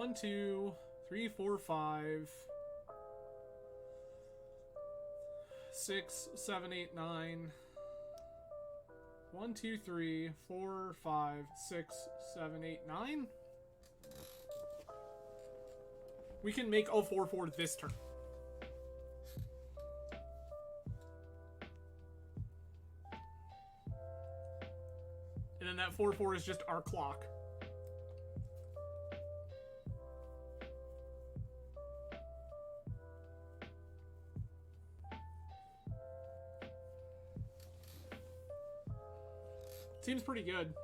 One, two, three, four, 5, 6, 7, 8, 9. 1, 2, 3, 4, 5, 6, 7, 8, 9. We can make 0-4-4 this turn. And then that 4-4 is just our clock. Seems pretty good.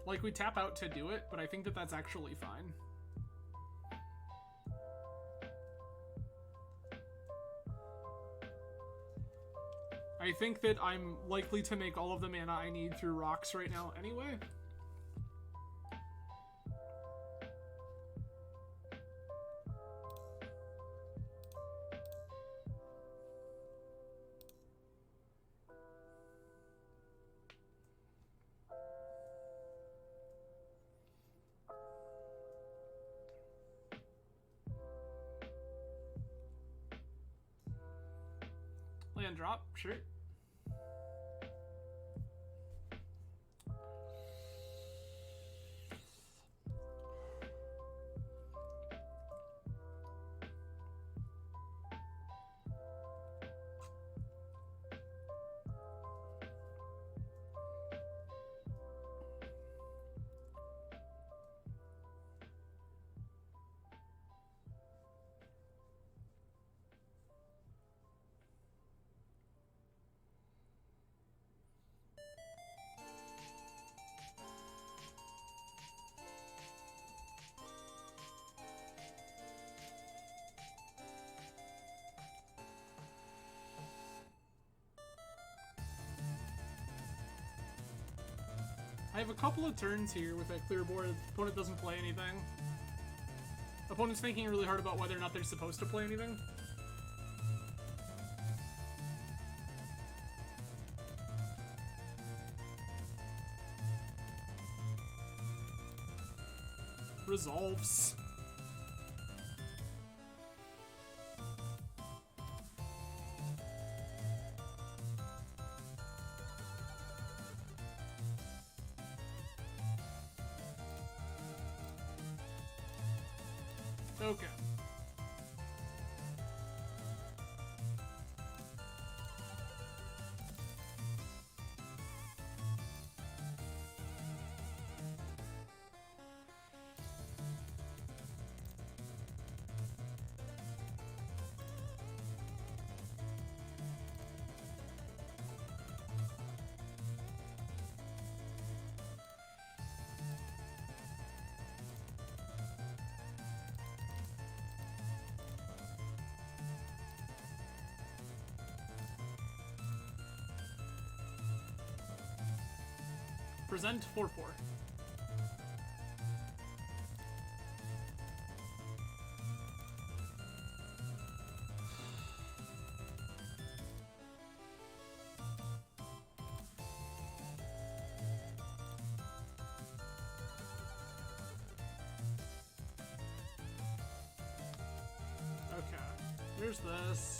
Like, we tap out to do it, but I think that that's actually fine. I think that I'm likely to make all of the mana I need through rocks right now anyway. land drop, sure. I have a couple of turns here with a clear board. Opponent doesn't play anything. Opponent's thinking really hard about whether or not they're supposed to play anything. Resolves. Okay. Present 4-4. Okay, here's this.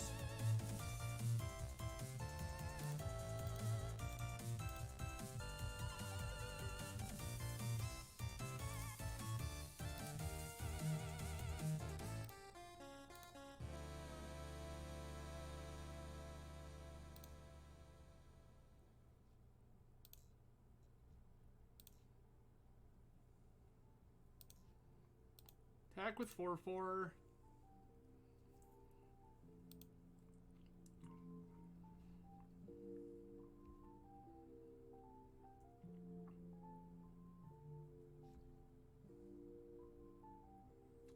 Attack with 4-4.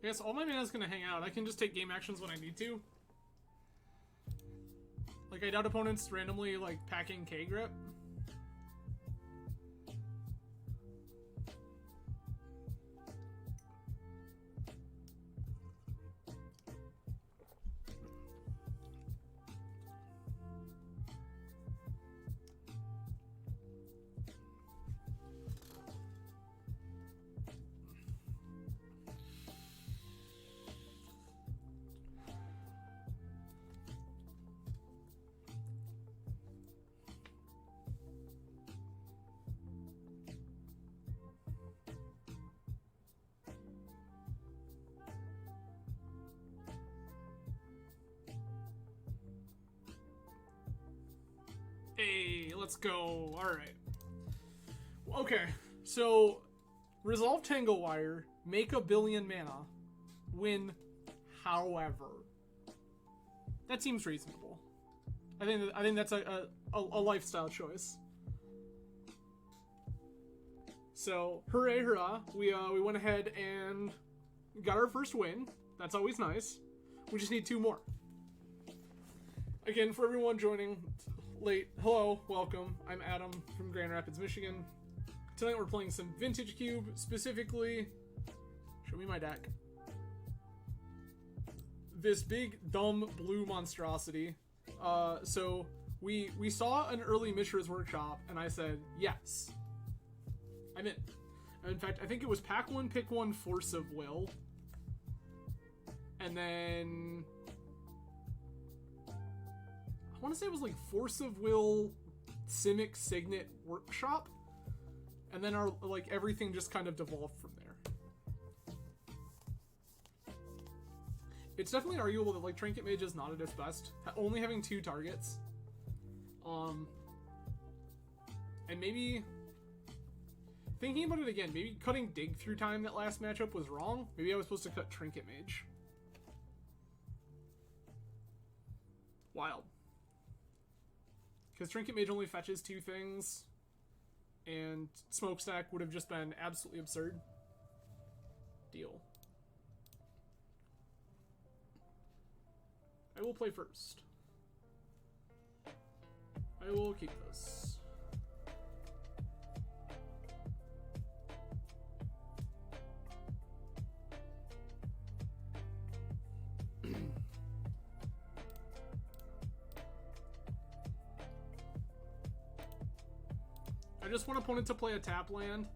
I guess all my mana's gonna hang out. I can just take game actions when I need to. Like, I doubt opponents randomly, like, packing K-Grip. Hey, let's go. Alright. Okay, so resolve Tangle Wire, make a billion mana, win however. That seems reasonable. I think that's a lifestyle choice. So, hooray, hurrah. We went ahead and got our first win. That's always nice. We just need 2 more. Again, for everyone joining late, hello, welcome. I'm Adam from Grand Rapids, Michigan. Tonight we're playing some Vintage Cube, specifically, show me my deck. This big, dumb, blue monstrosity. So, we saw an early Mishra's Workshop, and I said, yes. I'm in. In fact, I think it was pack 1, pick 1, Force of Will. And then... I want to say it was like Force of Will, Simic Signet Workshop, and then our like everything just kind of devolved from there. It's definitely arguable that like Trinket Mage is not at its best, only having 2 targets. And maybe thinking about it again, maybe cutting Dig Through Time that last matchup was wrong. Maybe I was supposed to cut Trinket Mage. Wild. Because Trinket Mage only fetches 2 things, and Smokestack would have just been absolutely absurd. Deal. I will play first. I will keep this. I just want opponent to play a tap land.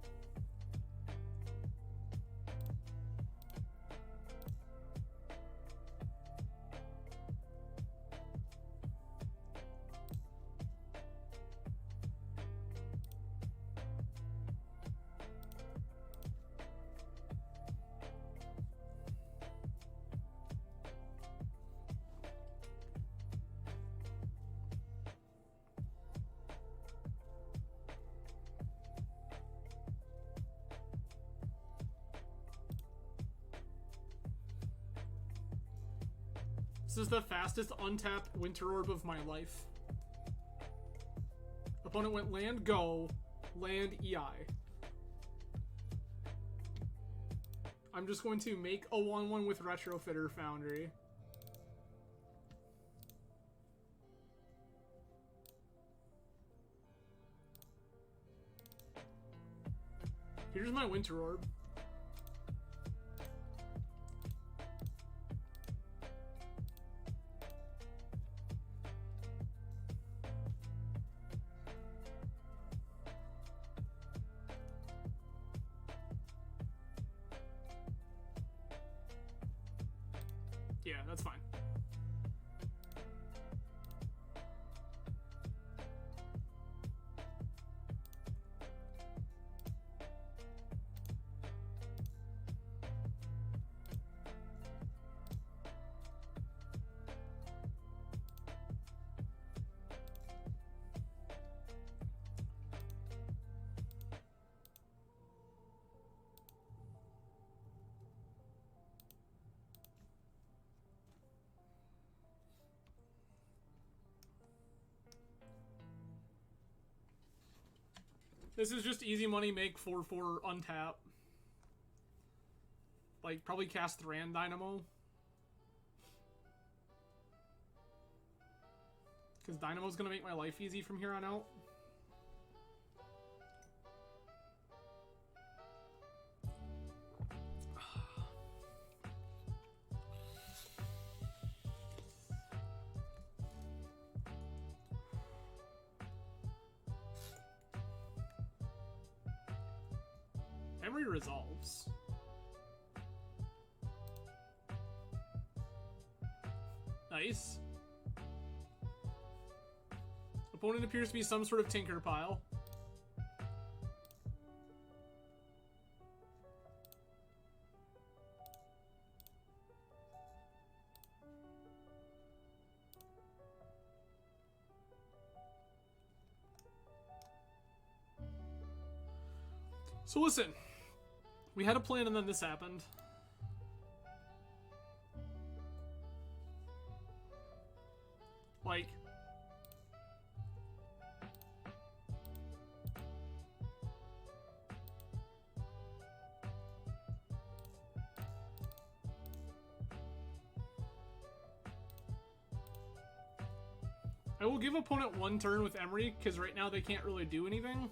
This is the fastest untapped Winter Orb of my life. Opponent went land, go, land, EI. I'm just going to make a 1/1 with Retrofitter Foundry. Here's my Winter Orb. Yeah, that's fine. This is just easy money, make 4/4 untap. Like, probably cast Thran Dynamo. Because Dynamo's gonna make my life easy from here on out. Emery resolves. Nice. Opponent appears to be some sort of Tinker Pile. So listen, we had a plan and then this happened. Like, I will give opponent 1 turn with Emery, because right now they can't really do anything.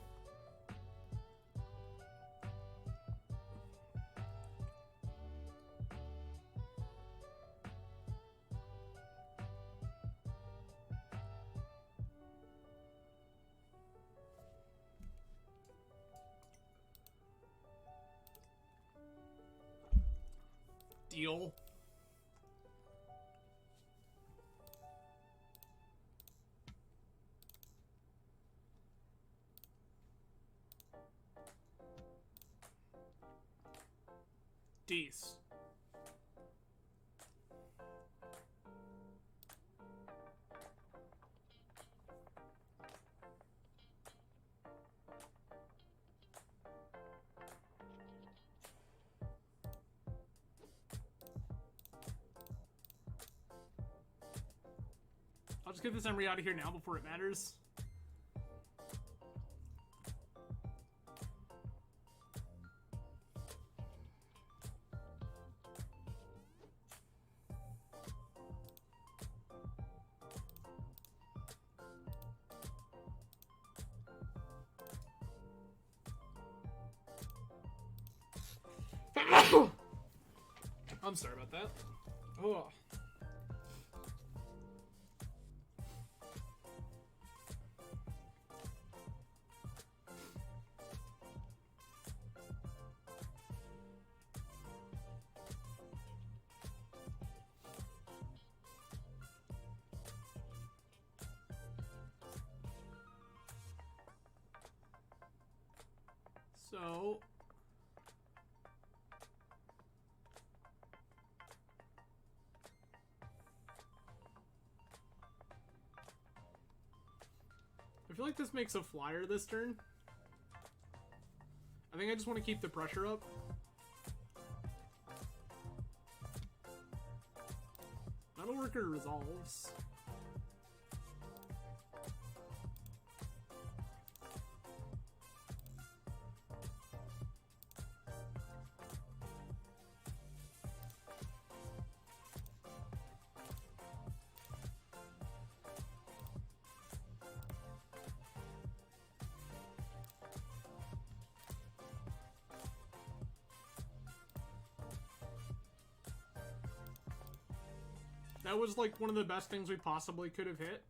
Deal. Dece. I'll just get this Emery out of here now before it matters. I'm sorry about that. Oh. So I feel like this makes a flyer this turn. I think I just want to keep the pressure up. Metal Worker resolves. That was like one of the best things we possibly could have hit.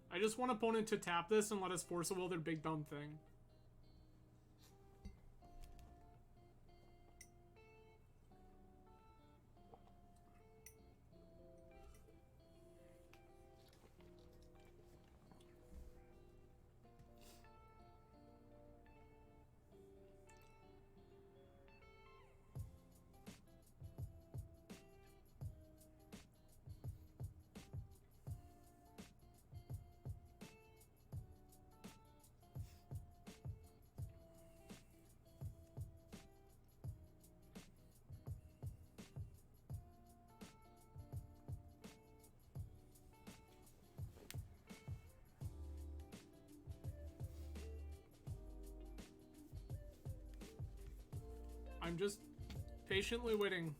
I just want opponent to tap this and let us force a will their big dumb thing. I'm just patiently waiting.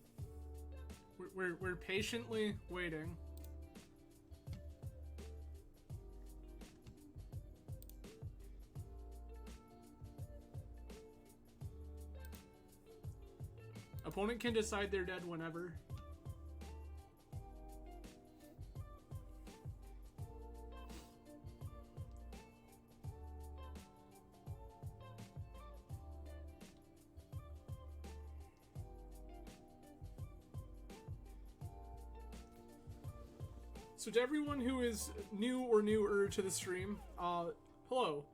We're patiently waiting. Opponent can decide they're dead whenever. So to everyone who is new or newer to the stream, hello.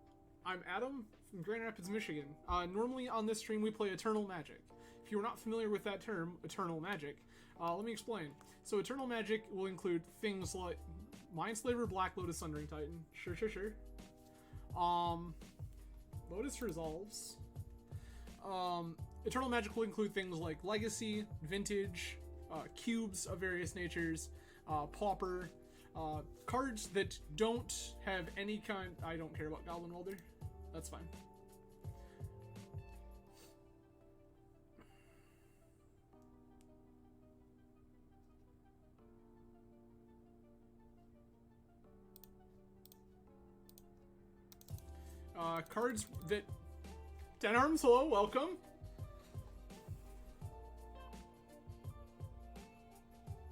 I'm Adam from Grand Rapids, Michigan. Normally on this stream we play Eternal Magic. If you're not familiar with that term, Eternal Magic, let me explain. So Eternal Magic will include things like Mindslaver, Black Lotus, Sundering Titan. Sure. Lotus resolves. Eternal Magic will include things like Legacy, Vintage, cubes of various natures, Pauper, cards that don't have any kind... I don't care about Goblin Welder. That's fine. Cards that... 10 Arms, hello, welcome.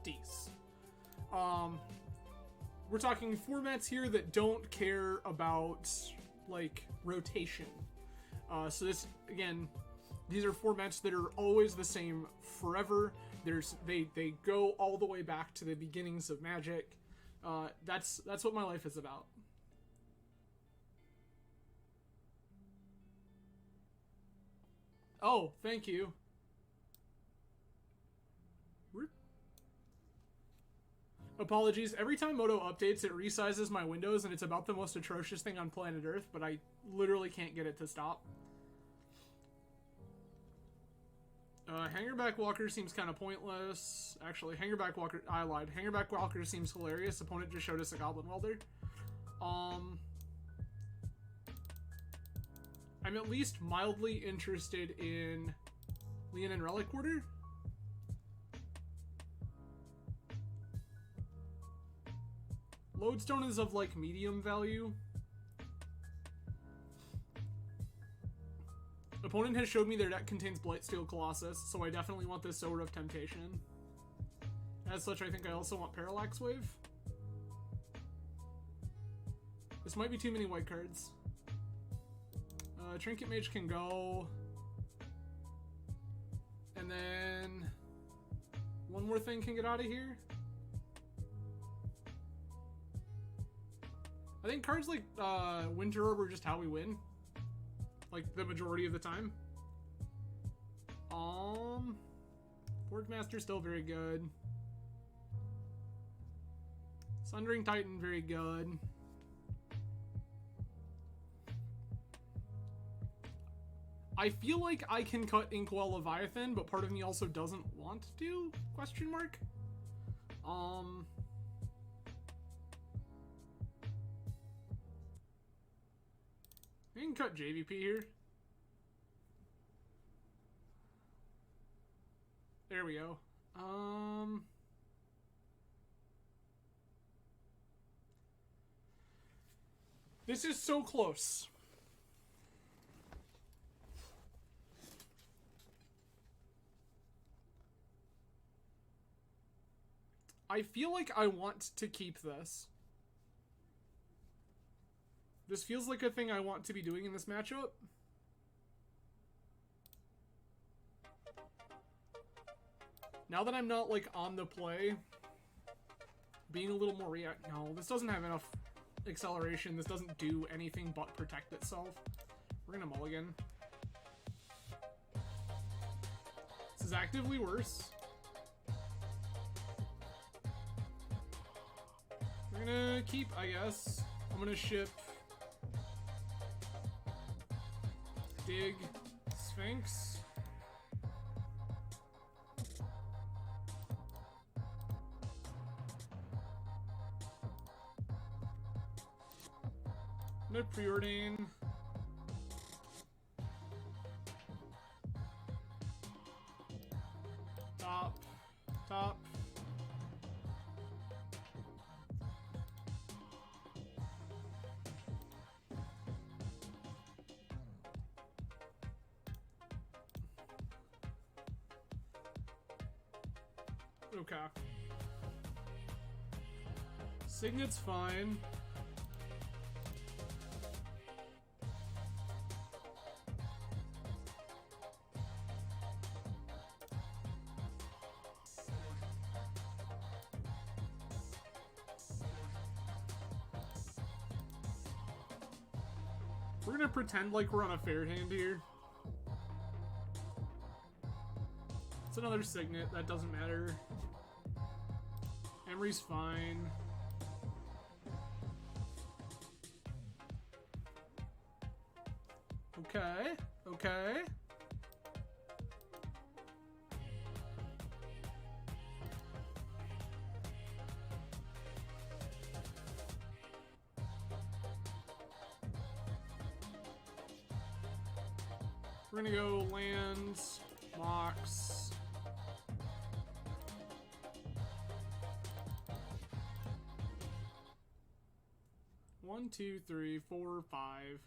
Dece. We're talking formats here that don't care about, like, rotation. So this, again, these are formats that are always the same forever. They go all the way back to the beginnings of Magic. That's what my life is about. Oh, thank you. Apologies. Every time Moto updates, it resizes my windows, and it's about the most atrocious thing on planet Earth, but I literally can't get it to stop. Hangerback Walker seems kind of pointless. Actually, Hangerback Walker... I lied. Hangerback Walker seems hilarious. Opponent just showed us a Goblin Welder. I'm at least mildly interested in Leon and Relic Quarter. Lodestone is of, like, medium value. Opponent has showed me their deck contains Blightsteel Colossus, so I definitely want this Sower of Temptation. As such, I think I also want Parallax Wave. This might be too many white cards. Trinket Mage can go. And then... one more thing can get out of here. I think cards like Winter Orb are just how we win. Like, the majority of the time. Forkmaster still very good. Sundering Titan, very good. I feel like I can cut Inkwell Leviathan, but part of me also doesn't want to? Question mark? I can cut JVP here. There we go. This is so close. I feel like I want to keep this. This feels like a thing I want to be doing in this matchup. Now that I'm not, like, on the play, being a little more react... No, this doesn't have enough acceleration. This doesn't do anything but protect itself. We're gonna mulligan. This is actively worse. We're gonna keep, I guess. I'm gonna ship... Dig, Sphinx. I'm gonna preordain. Top. Okay. Signet's fine. We're gonna pretend like we're on a fair hand here. It's another Signet, that doesn't matter. Emery's fine. Okay. We're gonna go lands, Mox. One, two, three, four, five.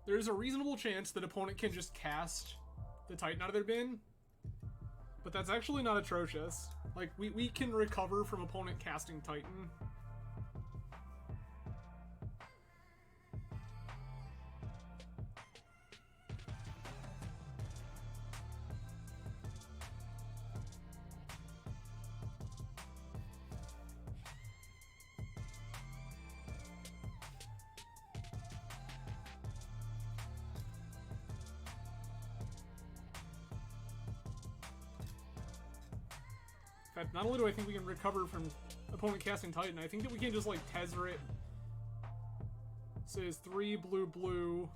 There's a reasonable chance that opponent can just cast the Titan out of their bin, but that's actually not atrocious. Like, we can recover from opponent casting Titan. fact, not only do I think we can recover from opponent casting Titan, I think that we can just, like, Tezzeret. So it's 3 blue, blue.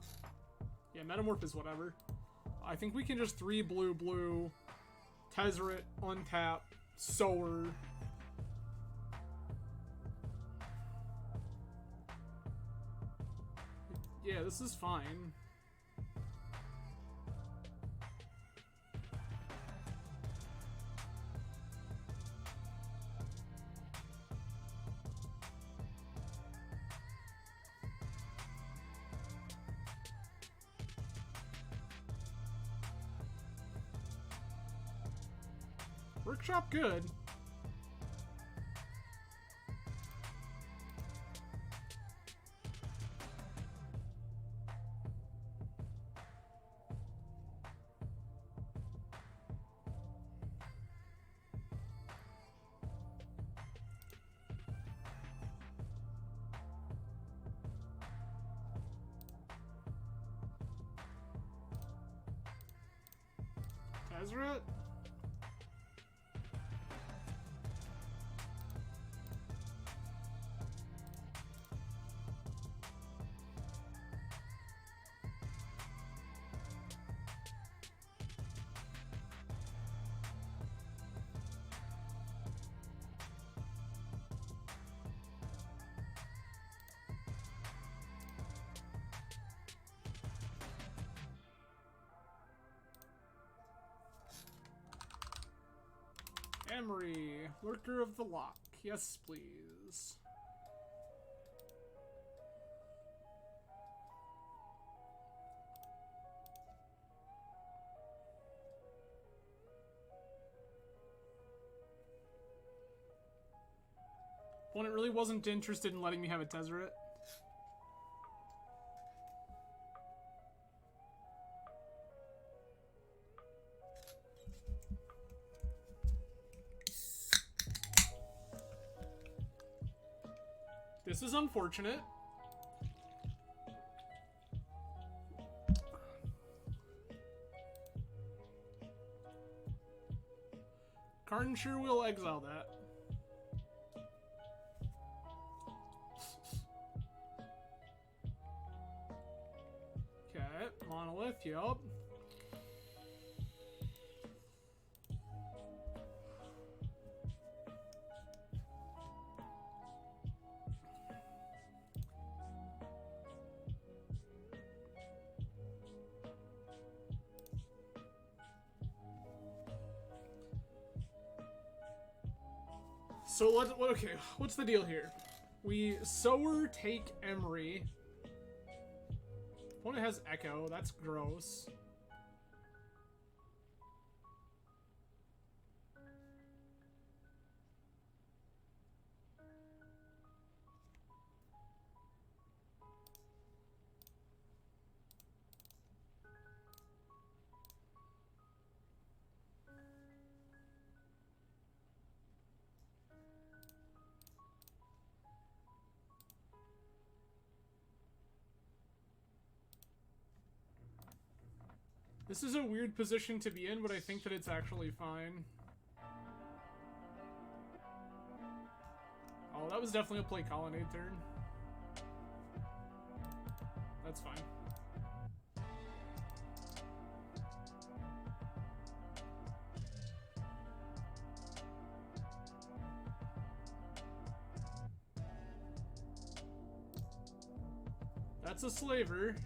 Yeah, Metamorph is whatever. I think we can just 3 blue, blue, Tezzeret, untap, Sower. Yeah, this is fine. Workshop good. Tezzeret? Emery, Lurker of the Lock. Yes, please. Opponent really wasn't interested in letting me have a Tezzeret. This is unfortunate. Karn sure will exile that. Okay, Monolith, yup. So okay, what's the deal here? We Sower take Emery. Opponent has Echo, that's gross. This is a weird position to be in, but I think that it's actually fine. Oh, that was definitely a play Colonnade turn. That's fine. That's a slaver.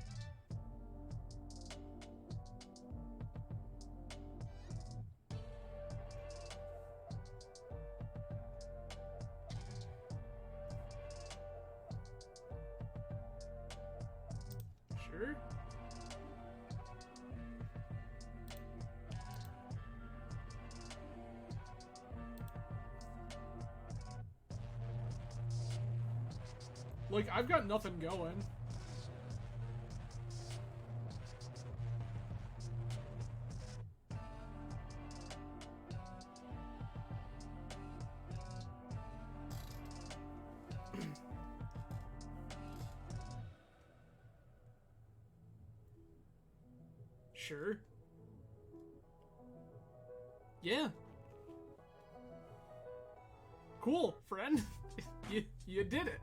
Sure. Like, I've got nothing going. Sure. Yeah. Cool, friend. You did it.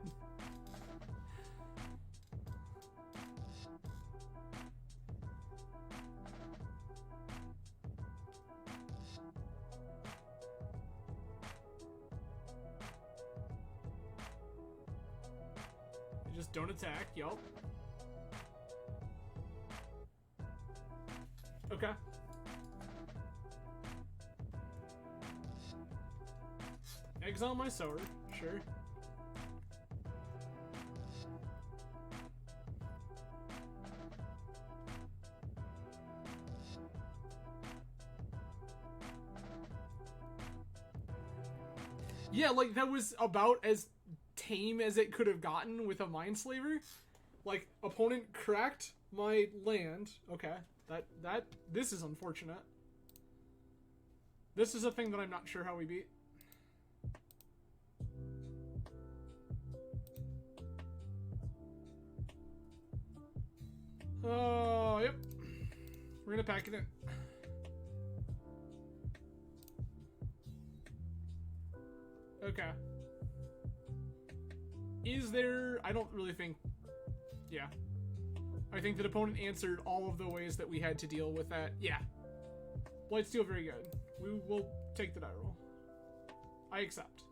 You just don't attack, yup. Okay. Exile my sword, sure. Yeah, like, that was about as tame as it could have gotten with a Mindslaver. Like, opponent cracked my land. Okay, this is unfortunate. This is a thing that I'm not sure how we beat. Oh, yep. We're gonna pack it in. Okay. Is there... I don't really think... Yeah. I think that opponent answered all of the ways that we had to deal with that. Yeah. Blightsteel, very good. We will take the die roll. I accept.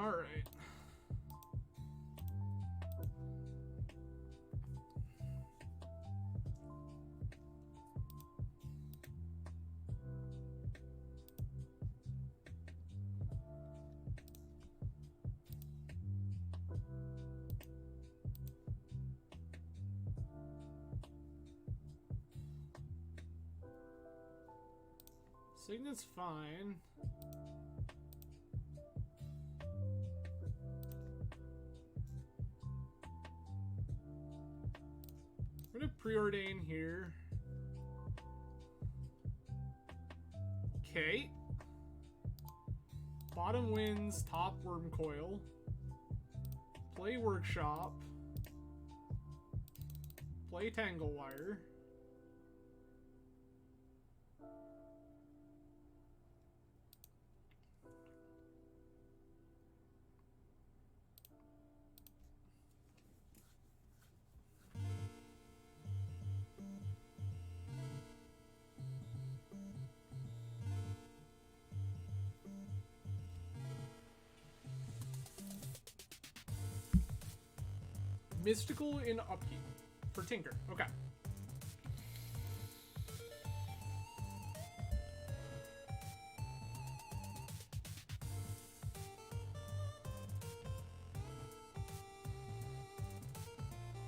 All right. Signet's fine. We're gonna preordain here. Okay. Bottom wins, top worm coil. Play workshop. Play tangle wire. Mystical in upkeep for Tinker. Okay.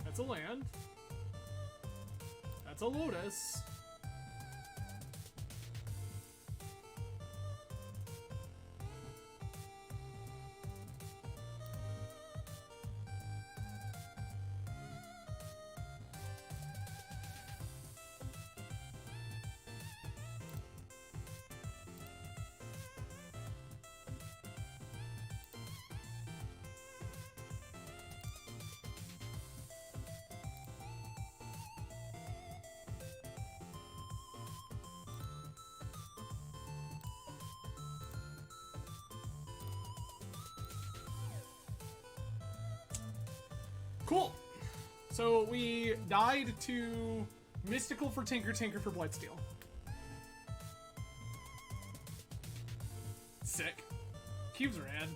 That's a land. That's a Lotus. Cool. So we died to Mystical for Tinker, Tinker for Blightsteel. Sick. Cube's rad.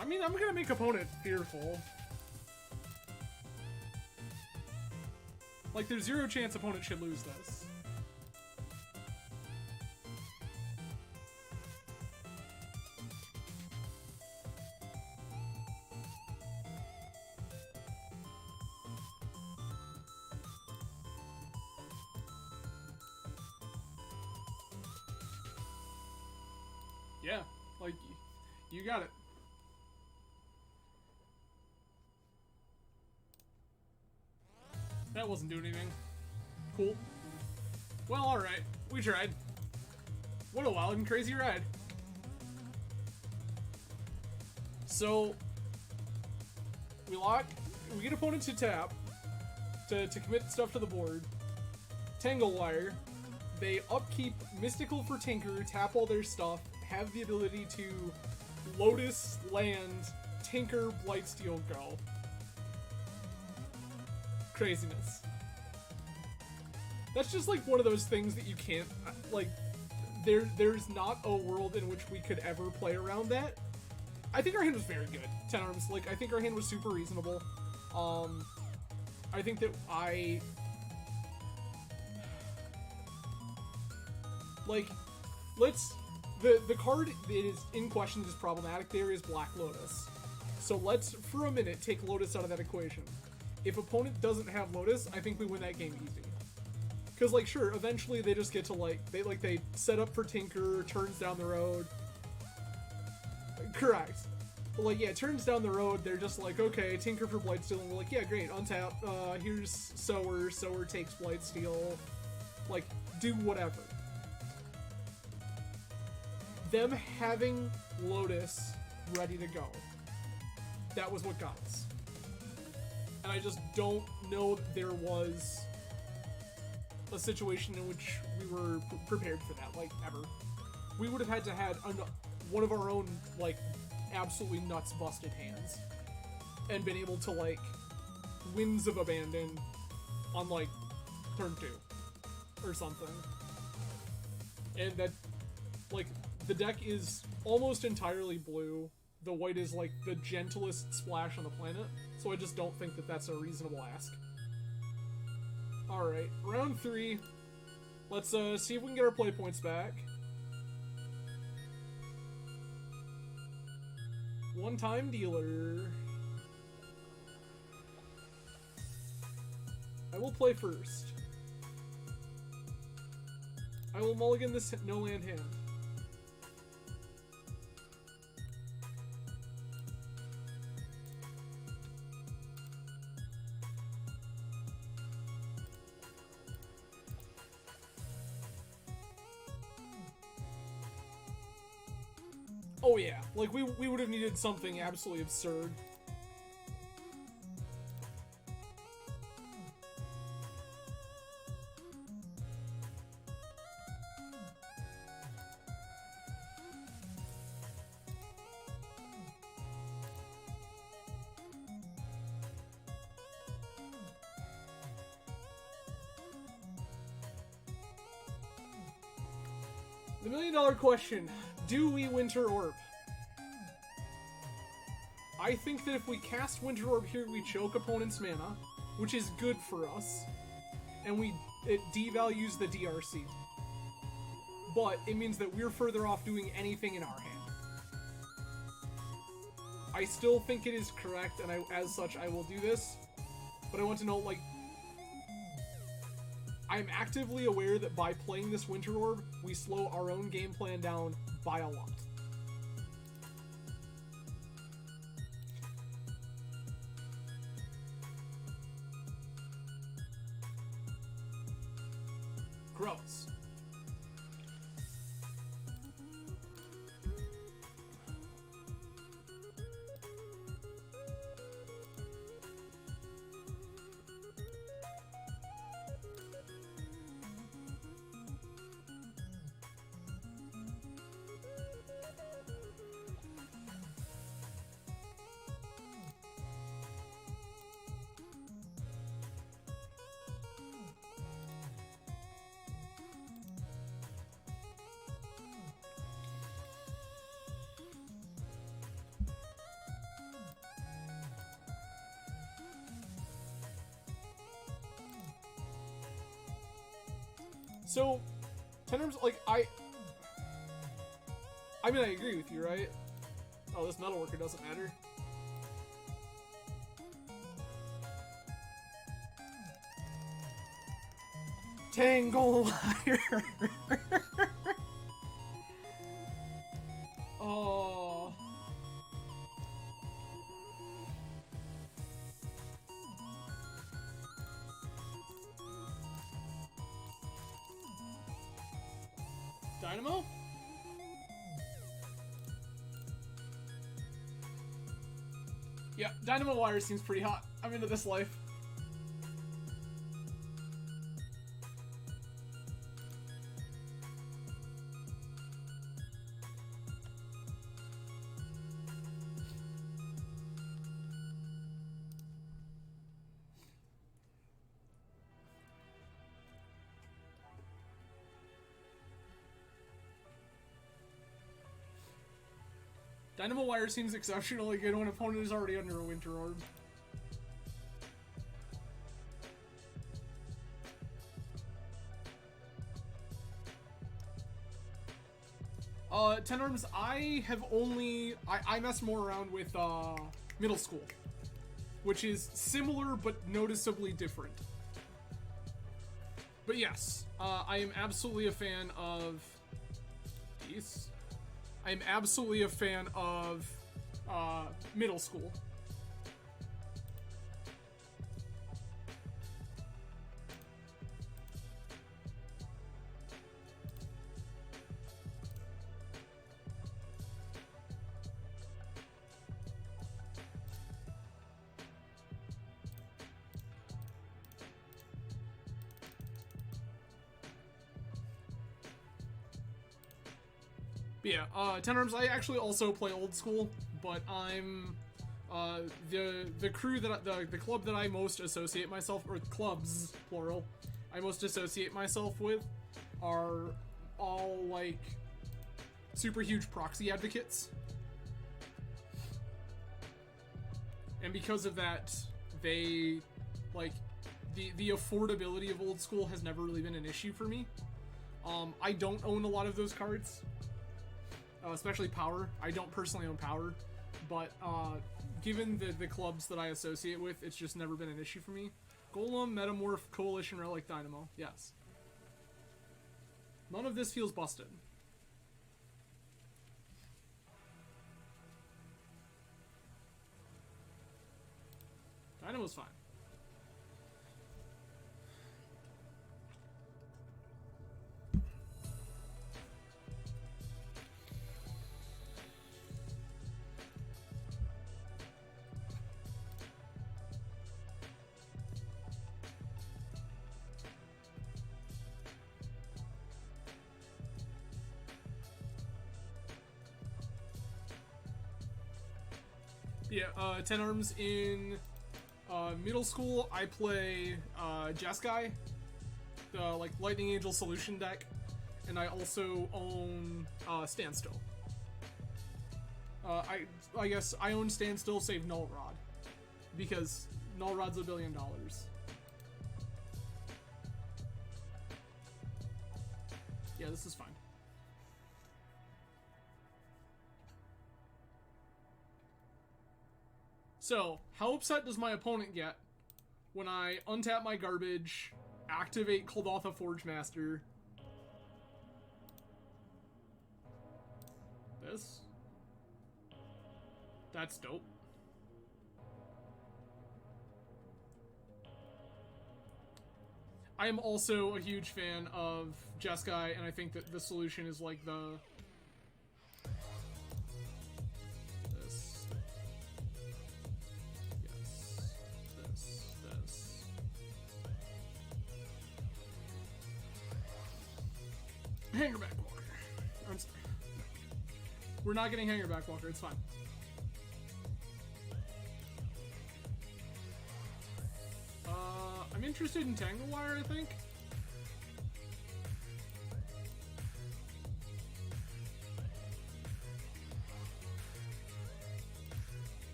I mean, I'm gonna make opponent fearful. Like, there's zero chance opponent should lose this. Yeah, like, you got it. That wasn't doing anything. Cool. Well, alright. We tried. What a wild and crazy ride. So, we get opponents to tap to commit stuff to the board. Tangle Wire. They upkeep Mystical for Tinker, tap all their stuff, have the ability to Lotus, land, Tinker, Blightsteel, go. Craziness. That's just like one of those things that you can't, like, there's not a world in which we could ever play around that. I think our hand was very good, 10 arms. Like, I think our hand was super reasonable. I think that the card that is in question that is problematic there is Black Lotus. So let's, for a minute, take Lotus out of that equation. If opponent doesn't have Lotus, I think we win that game easy. Because, like, sure, eventually they just get to, they set up for Tinker, turns down the road. Correct. But, like, yeah, turns down the road, they're just like, okay, Tinker for Blightsteel, and we're like, yeah, great, untap, here's Sower, Sower takes Blightsteel, like, do whatever. Them having Lotus ready to go, that was what got us. And I just don't know that there was a situation in which we were prepared for that, like, ever. We would have had to have one of our own, like, absolutely nuts busted hands and been able to, like, Winds of Abandon on, like, turn 2 or something. And that, like, the deck is almost entirely blue. The white is, like, the gentlest splash on the planet, so I just don't think that that's a reasonable ask. Alright, round 3. Let's see if we can get our play points back. One-time dealer. I will play first. I will mulligan this no-land hand. Oh yeah, like we would have needed something absolutely absurd. The $1,000,000 question. Do we Winter Orb? I think that if we cast Winter Orb here, we choke opponent's mana, which is good for us, and it devalues the DRC. But it means that we're further off doing anything in our hand. I still think it is correct, and as such, I will do this. But I want to know, like, I'm actively aware that by playing this Winter Orb, we slow our own game plan down by a lot. Gross. So, in terms, like, I mean, I agree with you, right? Oh, this Metalworker doesn't matter. Tangle Wire! Oh... Dynamo? Yeah, Dynamo Wire seems pretty hot. I'm into this life. Dynamo Wire seems exceptionally good when an opponent is already under a Winter Orb. Ten Arms, I mess more around with, Middle School, which is similar but noticeably different. But yes, I am absolutely a fan of... Peace. I'm absolutely a fan of Middle School. Yeah, Ten Arms, I actually also play Old School, but I'm the crew that the club that I most associate myself, or clubs plural, I most associate myself with are all like super huge proxy advocates. And because of that, they like the affordability of Old School has never really been an issue for me. I don't own a lot of those cards. Especially Power. I don't personally own Power, but given the clubs that I associate with, it's just never been an issue for me. Golem, Metamorph, Coalition, Relic, Dynamo. Yes. None of this feels busted. Dynamo's fine. Yeah, Ten Arms in Middle School, I play Jeskai, the like Lightning Angel solution deck, and I also own Standstill. I guess I own Standstill save Null Rod, because Null Rod's $1 billion. Yeah, this is fine. So, how upset does my opponent get when I untap my garbage, activate Kuldotha Forge Master? This? That's dope. I am also a huge fan of Jeskai, and I think that the solution is like the... Hangerback Walker. We're not getting Hangerback Walker, it's fine. I'm interested in Tangle Wire, I think.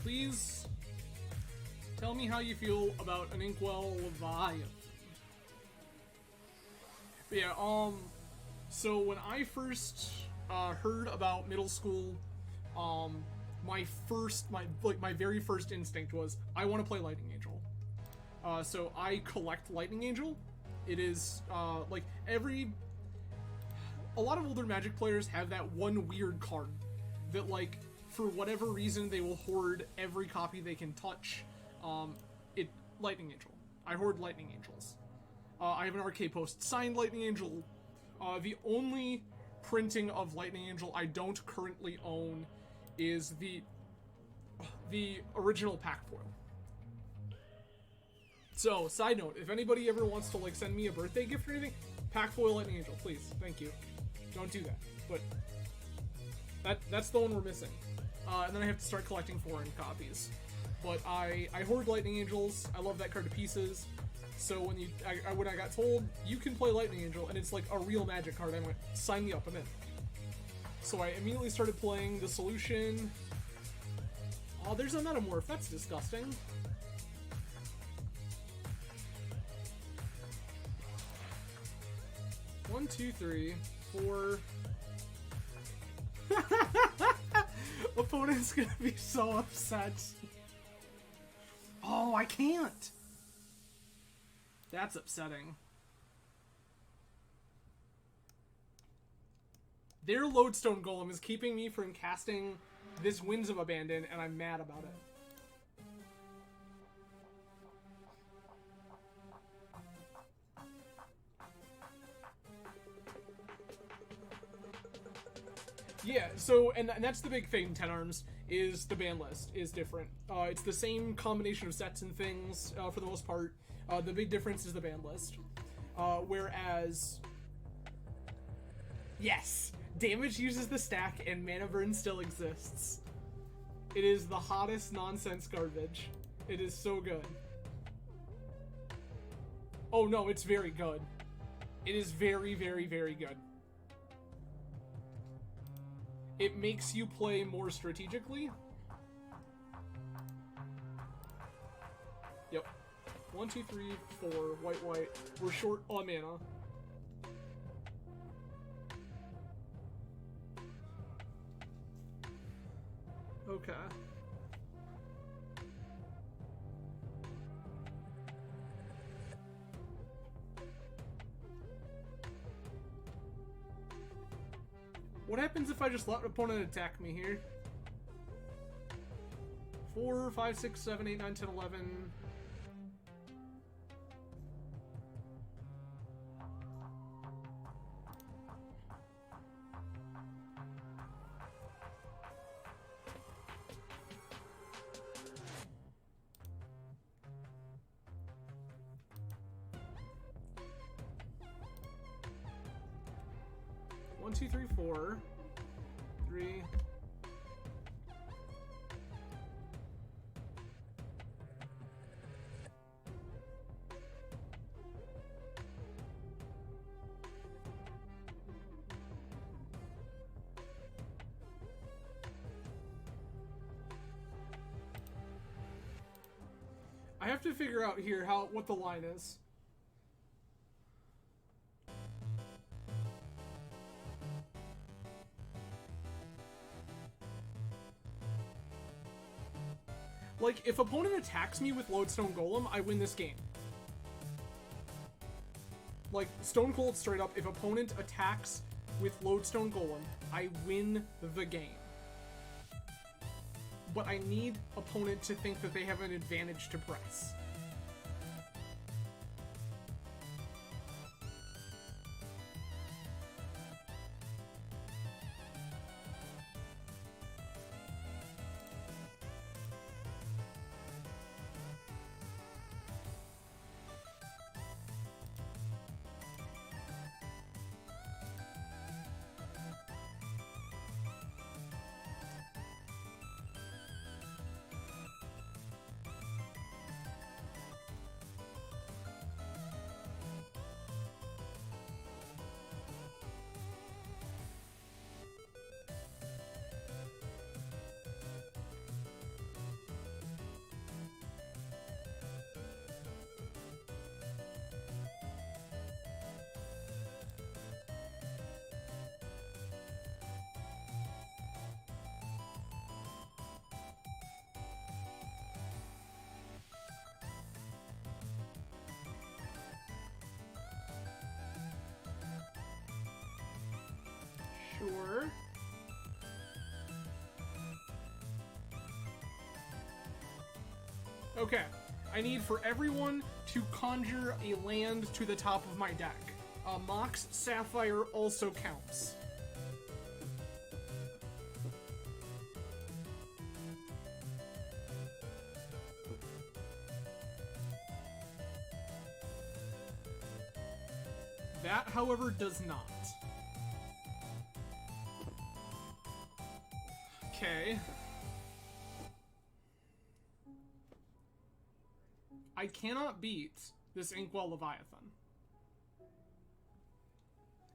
Please tell me how you feel about an Inkwell Leviathan. But yeah, so when I first heard about Middle School, my very first instinct was I want to play Lightning Angel. So I collect Lightning Angel. It is like a lot of older Magic players have that one weird card that like for whatever reason they will hoard every copy they can touch. Lightning Angel. I hoard Lightning Angels. I have an arcade post signed Lightning Angel The only printing of Lightning Angel I don't currently own is the original pack foil. So, side note, if anybody ever wants to like send me a birthday gift or anything, pack foil Lightning Angel, please. Thank you. Don't do that. But that's the one we're missing. And then I have to start collecting foreign copies. But I hoard Lightning Angels. I love that card to pieces. So when I got told you can play Lightning Angel and it's like a real Magic card, I went, sign me up, I'm in. So I immediately started playing the Solution. Oh, there's a Metamorph. That's disgusting. One, two, three, four. Opponent's gonna be so upset. Oh, I can't. That's upsetting. Their Lodestone Golem is keeping me from casting this Winds of Abandon, and I'm mad about it. Yeah, so, and that's the big thing, 10 Arms, is the ban list is different. It's the same combination of sets and things, for the most part. The big difference is the ban list. Whereas... Yes! Damage uses the stack and Mana Burn still exists. It is the hottest nonsense garbage. It is so good. Oh no, it's very good. It is very, very, very good. It makes you play more strategically. Yep. 1, 2, 3, 4. White, white. We're short on mana. Okay. What happens if I just let an opponent attack me here? 4, 5, 6, 7, 8, 9, 10, 11. One, two, three, four. 3. I have to figure out here what the line is. Like, if opponent attacks me with Lodestone Golem, I win this game. Like, Stone Cold straight up, if opponent attacks with Lodestone Golem, I win the game. But I need opponent to think that they have an advantage to press. Sure. Okay. I need for everyone to conjure a land to the top of my deck. Mox Sapphire also counts. That, however, does not. Okay. I cannot beat this Inkwell Leviathan.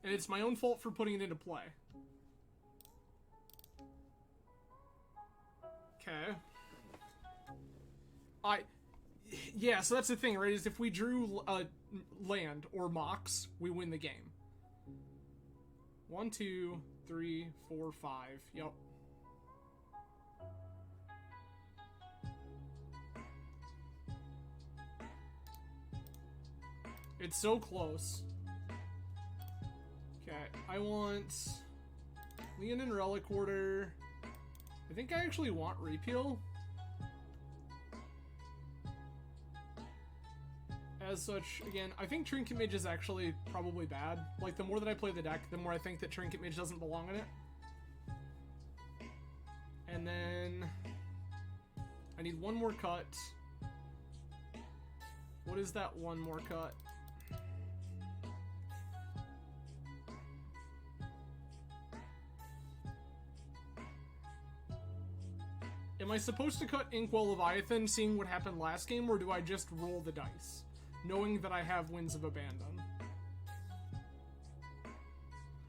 And it's my own fault for putting it into play. Okay. Yeah, so that's the thing, right? Is if we drew land or Mox, we win the game. 1, 2, 3, 4, 5. Yep. It's so close. Okay, I want Leon and Relic Order. I think I actually want Repeal. As such, again, I think Trinket Mage is actually probably bad. Like, the more that I play the deck, the more I think that Trinket Mage doesn't belong in it. And then I need one more cut. What is that one more cut? Am I supposed to cut Inkwell Leviathan, seeing what happened last game, or do I just roll the dice, knowing that I have Winds of Abandon?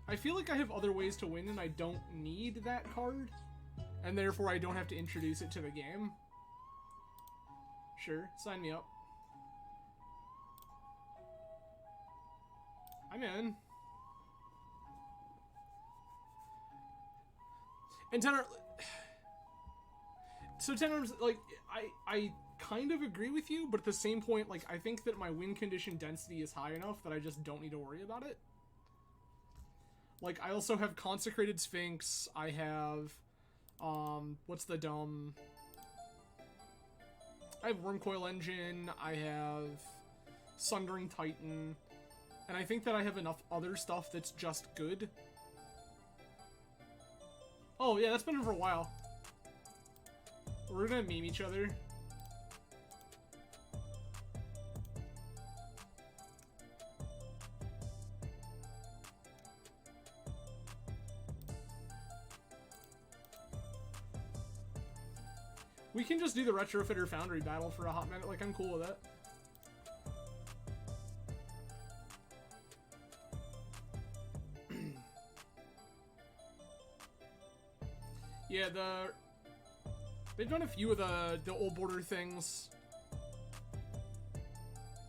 I feel like I have other ways to win and I don't need that card, and therefore I don't have to introduce it to the game. Sure, sign me up. I'm in. And Tenor... So Tenor, like, I kind of agree with you, but at the same point, like, I think that my win condition density is high enough that I just don't need to worry about it. Like, I also have Consecrated Sphinx, I have, what's the dumb... I have Wormcoil Engine, I have Sundering Titan, and I think that I have enough other stuff that's just good. Oh, yeah, that's been for a while. We're gonna meme each other. We can just do the Retrofitter Foundry battle for a hot minute, like, I'm cool with it. Yeah, they've done a few of the old border things.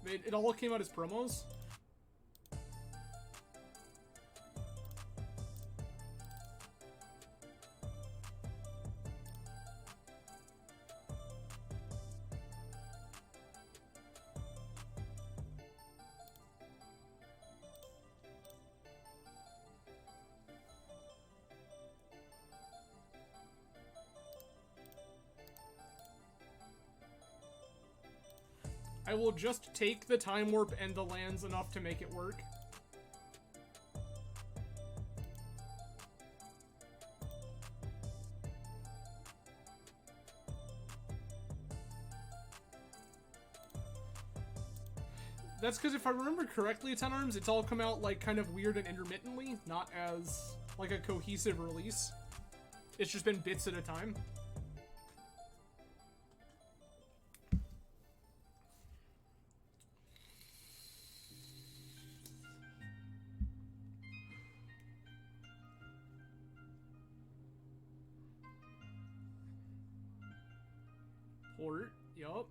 It all came out as promos. I will just take the Time Warp and the lands enough to make it work. That's because if I remember correctly, 10 Arms, it's all come out like kind of weird and intermittently, not as like a cohesive release. It's just been bits at a time. Port, yup.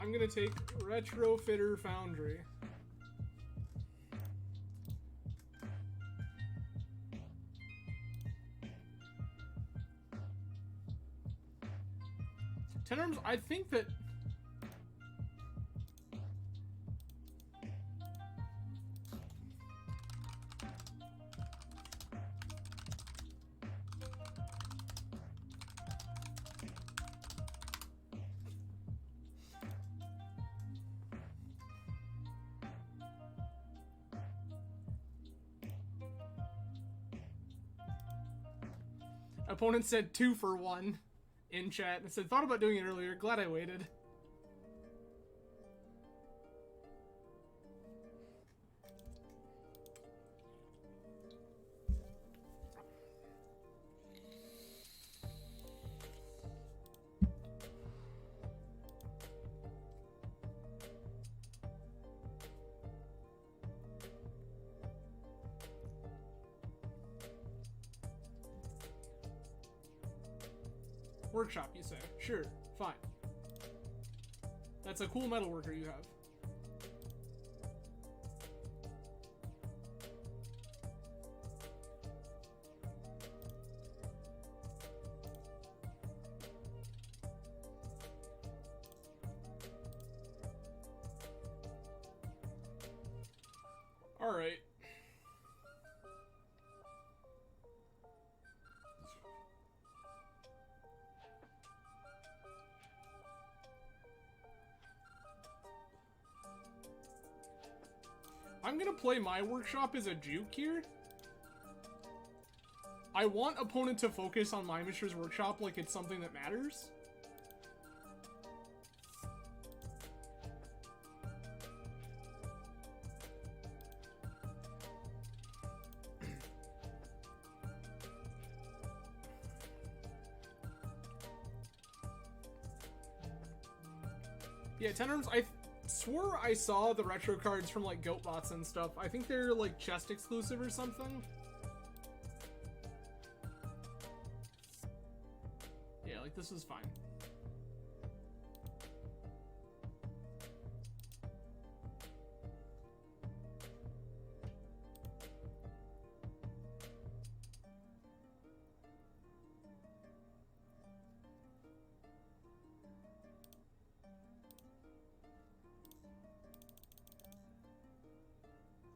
I'm gonna take Retrofitter Foundry. Tenarms, I think that... Opponent said 2 for 1 in chat. And said, thought about doing it earlier. Glad I waited. Workshop, you say? Sure, fine. That's a cool metalworker you have. All right. I'm gonna play my workshop as a juke here. I want opponent to focus on my Mishra's workshop like it's something that matters. Yeah, Tenarms, I swore I saw the retro cards from like GoatBots and stuff. I think they're like chest exclusive or something. Yeah, like this is fine.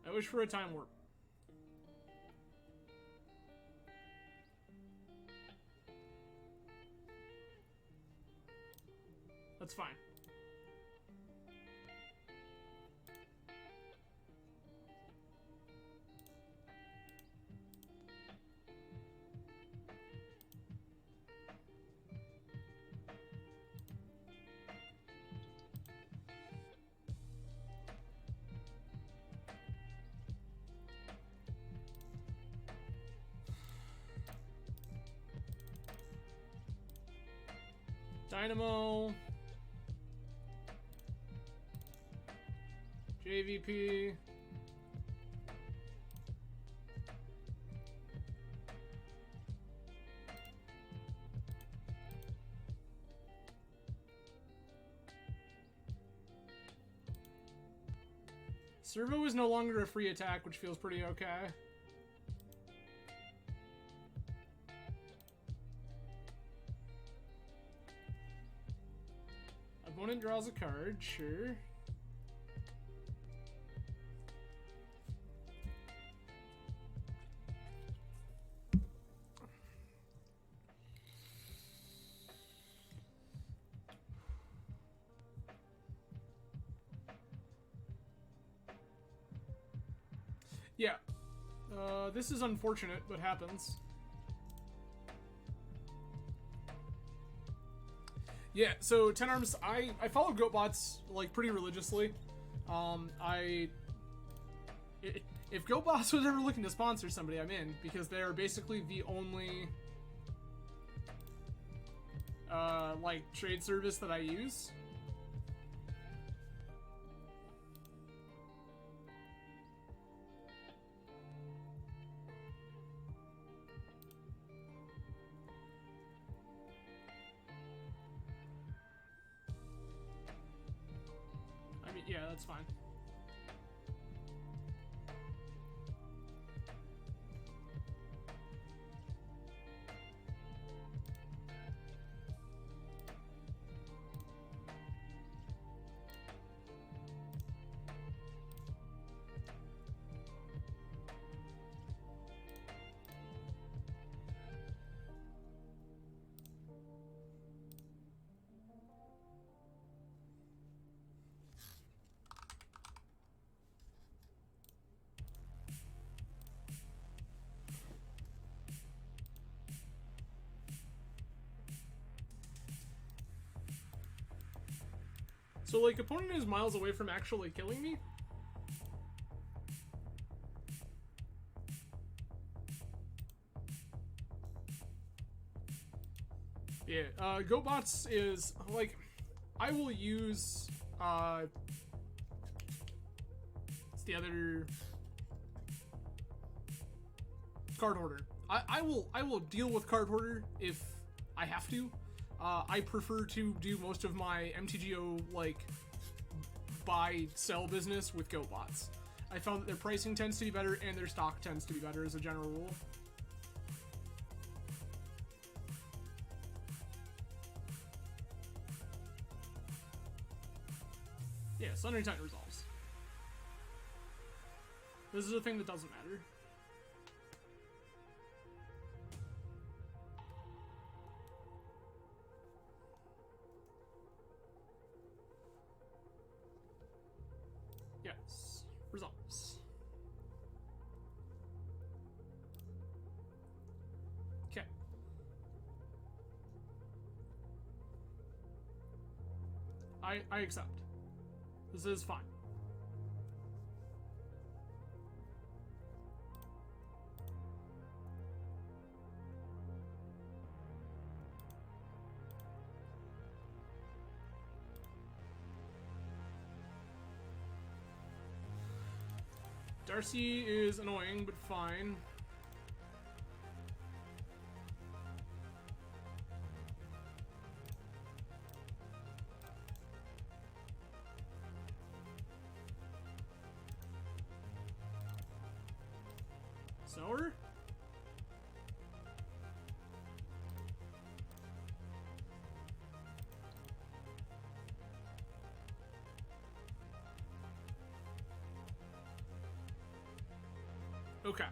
I wish for a time warp. That's fine. Dynamo, JVP, Servo is no longer a free attack, which feels pretty okay. Opponent draws a card, sure. Yeah. This is unfortunate, but happens. Yeah, so Tenarms, I follow GoatBots like pretty religiously. If GoatBots was ever looking to sponsor somebody, I'm in, because they are basically the only like trade service that I use. that's fine. So, like, opponent is miles away from actually killing me? Yeah, GoBots is, like, I will use, it's the other card hoarder. I will deal with card hoarder if I have to. I prefer to do most of my MTGO, like, buy-sell business with GoBots. I found that their pricing tends to be better and their stock tends to be better as a general rule. Yeah, Sundering Titan resolves. This is a thing that doesn't matter. Yes, resolves. Okay. I accept. This is fine. Darcy is annoying, but fine. Sour? Okay.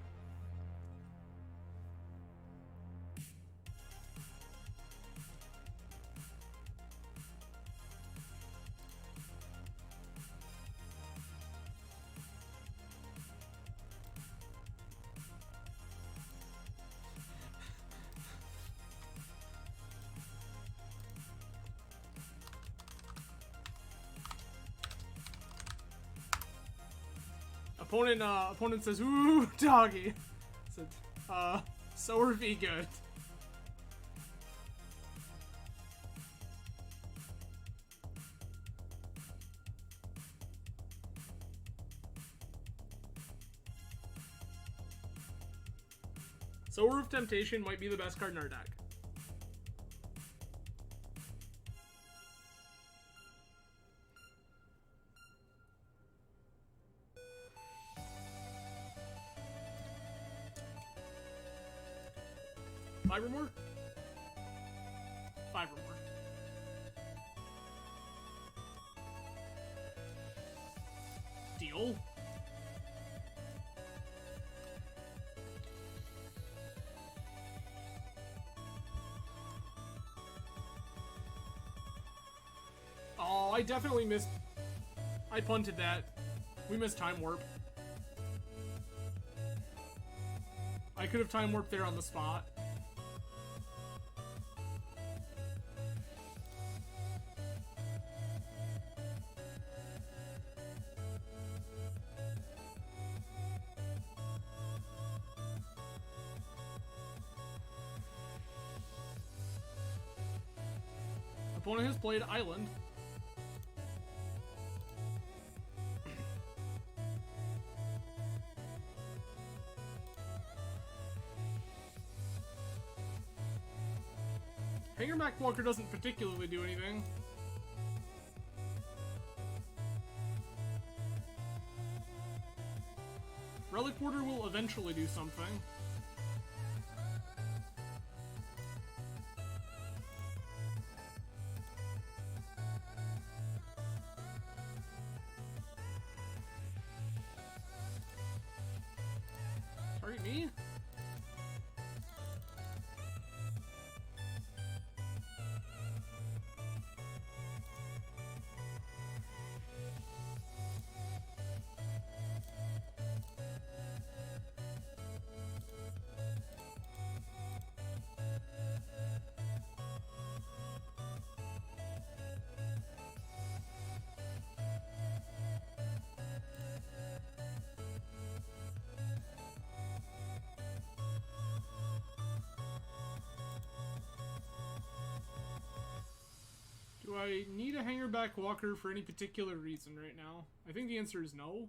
Opponent says, ooh, doggy. Said, Sour V good. Sour of Temptation might be the best card in our deck. Five or more? 5 or more. Deal? Oh, I definitely missed... I punted that. We missed Time Warp. I could have Time Warped there on the spot. Opponent has played Island. Hangerback Walker doesn't particularly do anything. teleporter will eventually do something. Target me? Do I need a hangerback walker for any particular reason right now? I think the answer is no.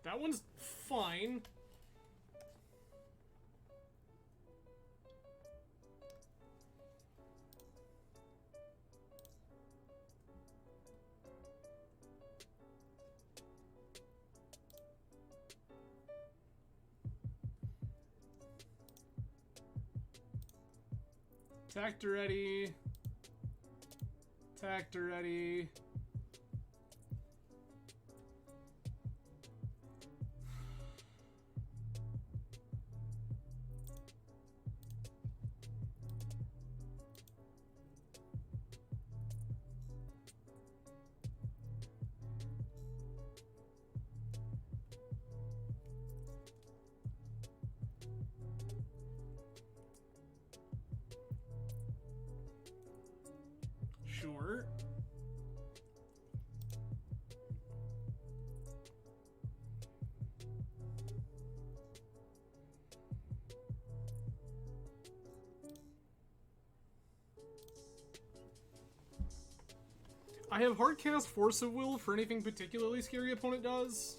That one's fine. Tactor ready. Tactor ready. Sure. I have hardcast Force of Will for anything particularly scary opponent does.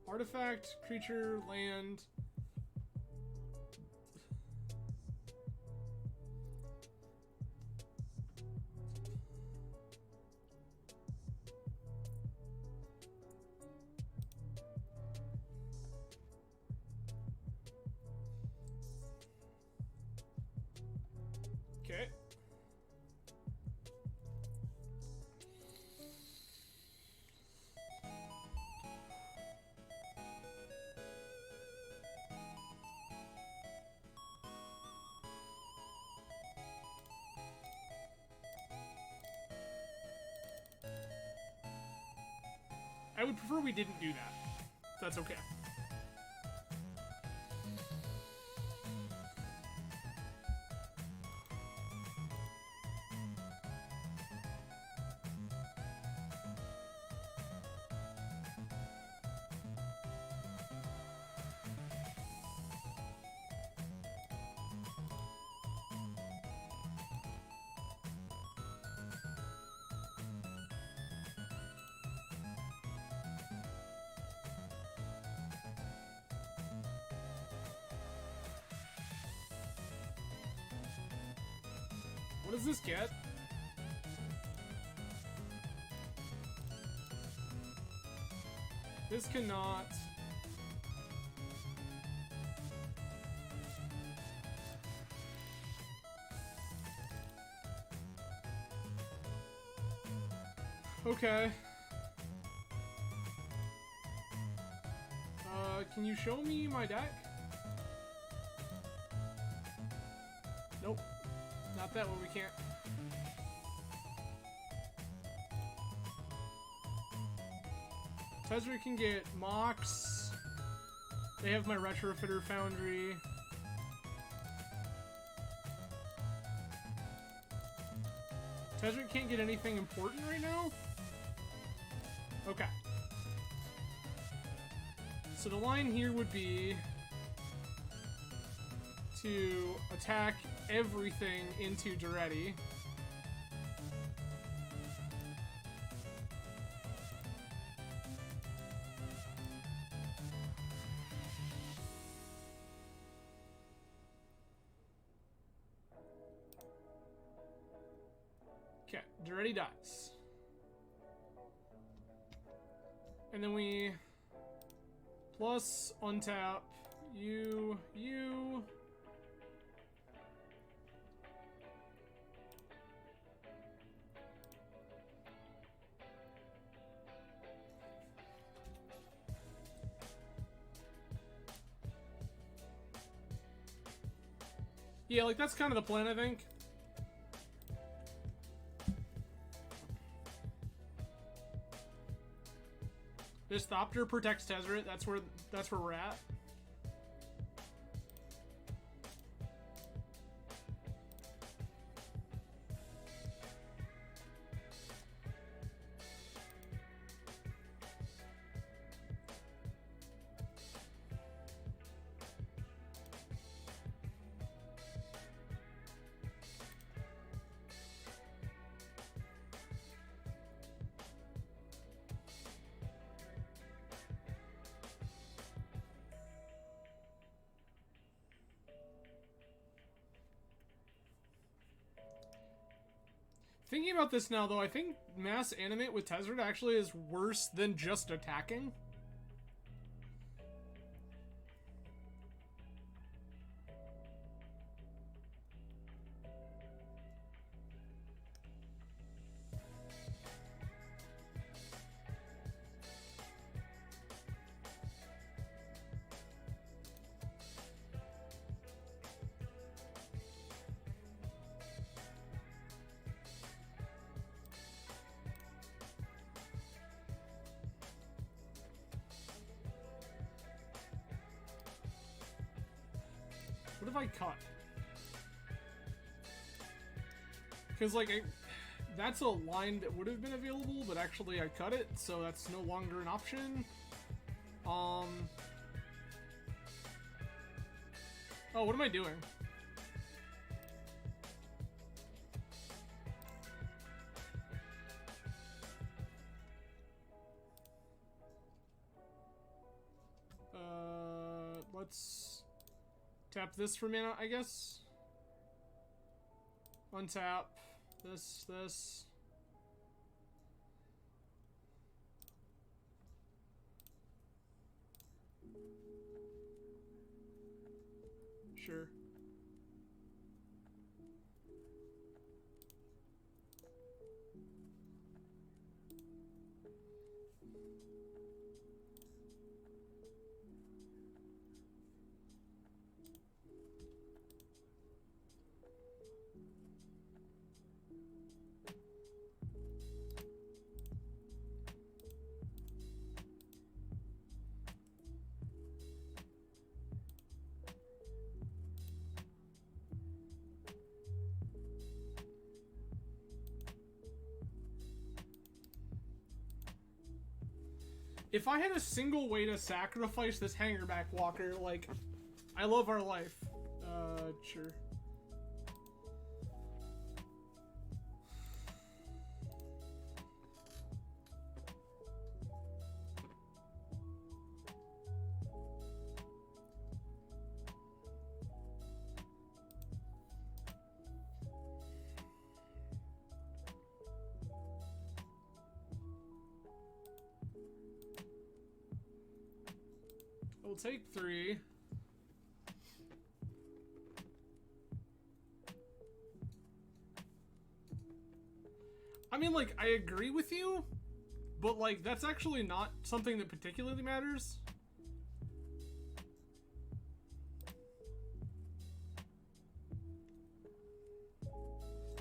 Artifact, creature, land. Okay. I would prefer we didn't do that. If that's okay. What does this get? This cannot. Okay. Can you show me my deck? Nope. Not that one, we can't. Tezzeret can get Mox. They have my Retrofitter Foundry. Tezzeret can't get anything important right now? Okay. So the line here would be to attack everything into Duretti. Duretti dies. And then we plus untap you. Yeah, like that's kind of the plan, I think. This Thopter protects Tezzeret. That's where we're at. Thinking about this now, though, I think mass animate with Tezzeret actually is worse than just attacking. What if I cut? Because, like, that's a line that would have been available, but actually I cut it, so that's no longer an option. Oh, what am I doing? Let's tap this for mana, I guess. Untap this. Sure. If I had a single way to sacrifice this Hangerback Walker, like, I love our life. Sure. We'll take 3. I mean, like, I agree with you, but, like, that's actually not something that particularly matters.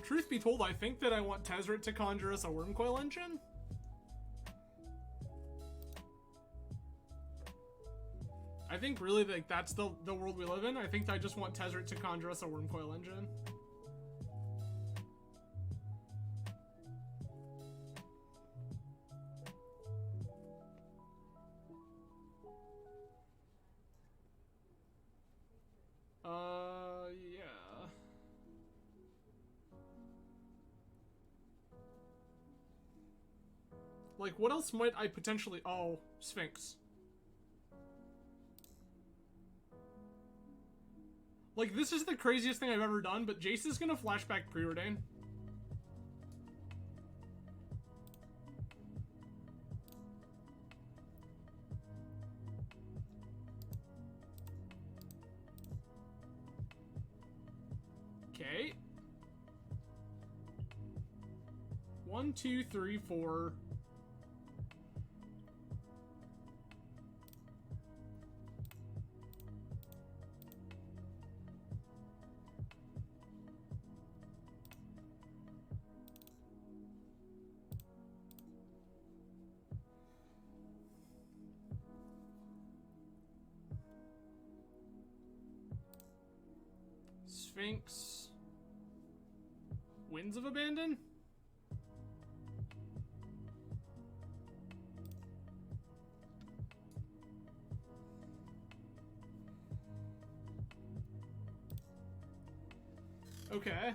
Truth be told, I think that I want Tezzeret to conjure us a Wormcoil Engine. I think really, like, that's the world we live in. I think I just want Tezzeret to conjure us a Wormcoil Engine. Yeah. Like, what else might I potentially... Oh, Sphinx. Like, this is the craziest thing I've ever done, but Jace is gonna flashback Preordain. 1, 2, 3, 4. Sphinx. Winds of Abandon? Okay.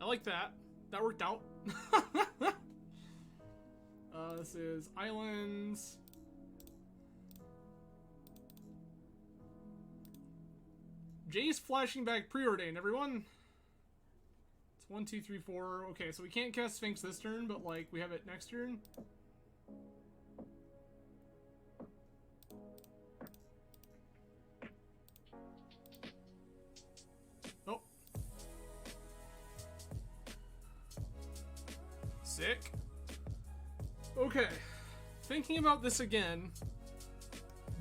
I like that. That worked out. This is Islands. Jay's flashing back preordained, everyone. It's 1, 2, 3, 4. Okay, so we can't cast Sphinx this turn, but like we have it next turn. Oh. Sick. Okay. Thinking about this again,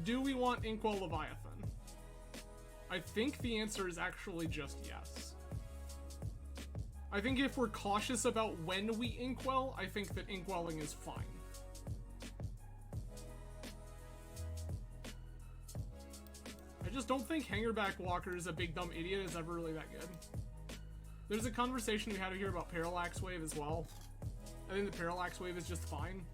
do we want Inkwell Leviathan? I think the answer is actually just yes. I think if we're cautious about when we Inkwell, I think that Inkwelling is fine. I just don't think Hangerback Walker is a big dumb idiot is ever really that good. There's a conversation we had here about Parallax Wave as well. I think the Parallax Wave is just fine.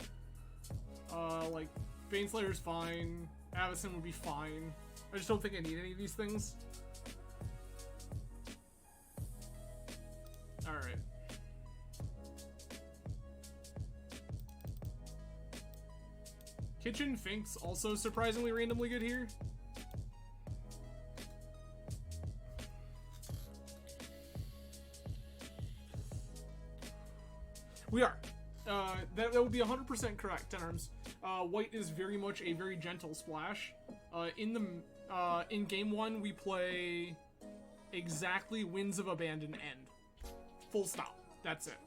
Like, Baneslayer's fine, Avacyn would be fine. I just don't think I need any of these things. Alright. Kitchen Finks also surprisingly randomly good here. We are. That would be 100% correct, Tenarms. White is very much a very gentle splash. In game 1, we play exactly Winds of Abandon end. Full stop. That's it.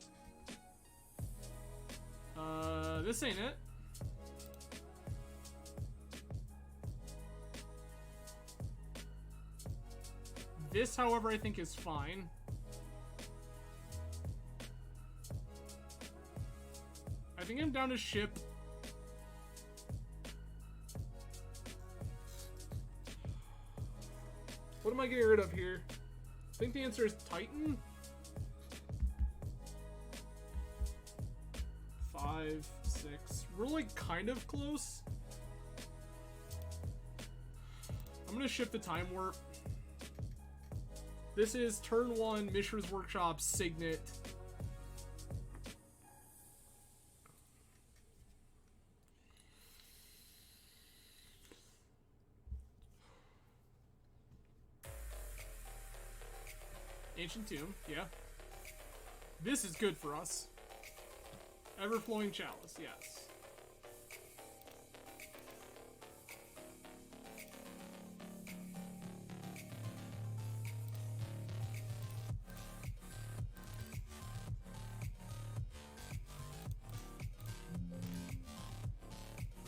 This ain't it. This, however, I think is fine. I think I'm down to ship. What am I getting rid of here? I think the answer is Titan. 5, 6. We're like kind of close. I'm gonna ship the Time Warp. This is turn 1, Mishra's Workshop, Signet. Ancient Tomb, yeah. This is good for us. Everflowing Chalice, yes.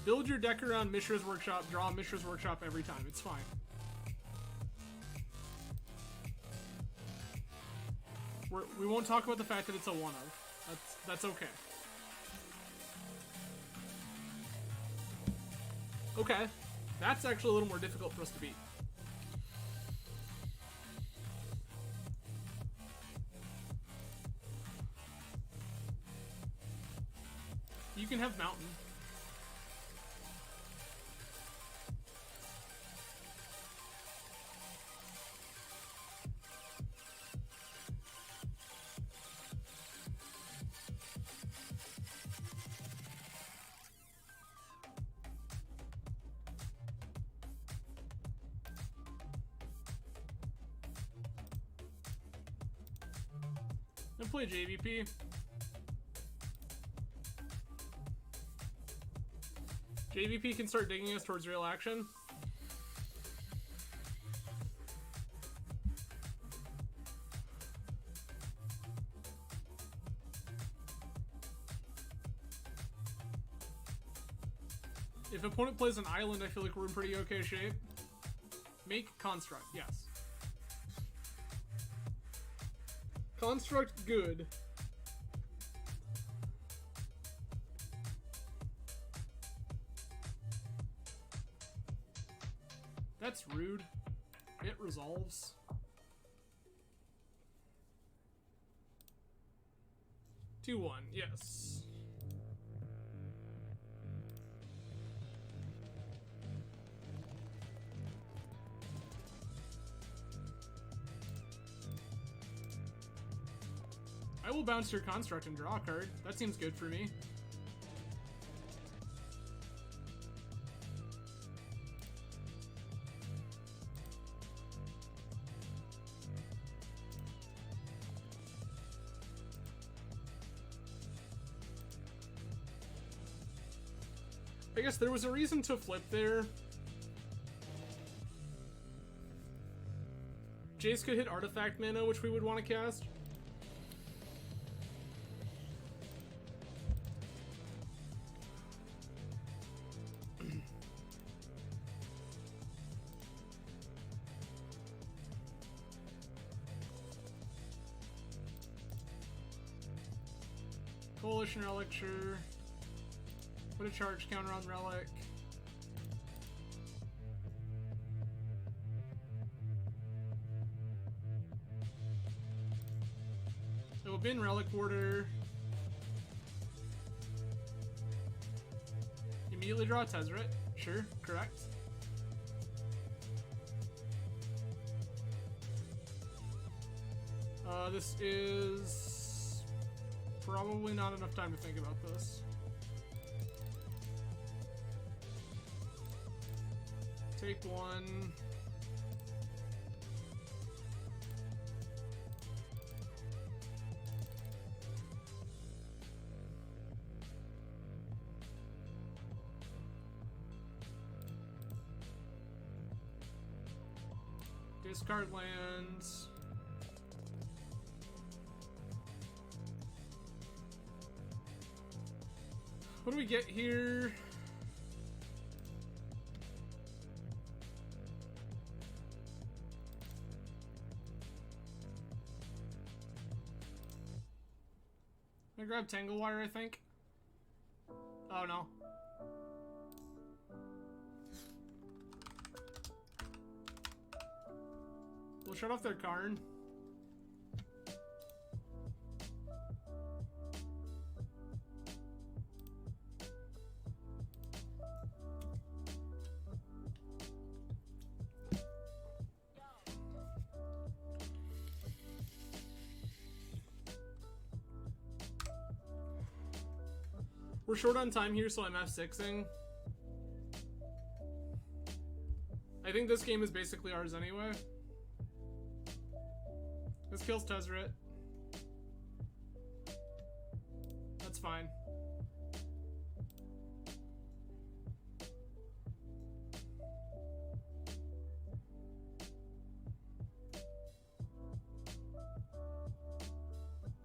Build your deck around Mishra's Workshop, draw Mishra's Workshop every time. It's fine. We won't talk about the fact that it's a one-of. That's okay. Okay. That's actually a little more difficult for us to beat. You can have Mountain. And play JVP. JVP can start digging us towards real action. If opponent plays an island, I feel like we're in pretty okay shape. Make construct, yes. Construct, good. That's rude. It resolves. Two, 2-1, yes. I will bounce your construct and draw a card. That seems good for me. I guess there was a reason to flip there. Jace could hit artifact mana, which we would want to cast. Coalition Relic, sure. Put a charge counter on Relic. It will bin Relic Warder. Immediately draw a Tezzeret. Sure, correct. This is probably not enough time to think about this. Take one. Discard lands. What do we get here? I grab Tanglewire, I think. Oh no. We'll shut off their Karn. We're short on time here, so I'm F6ing. I think this game is basically ours anyway. This kills Tezzeret. That's fine.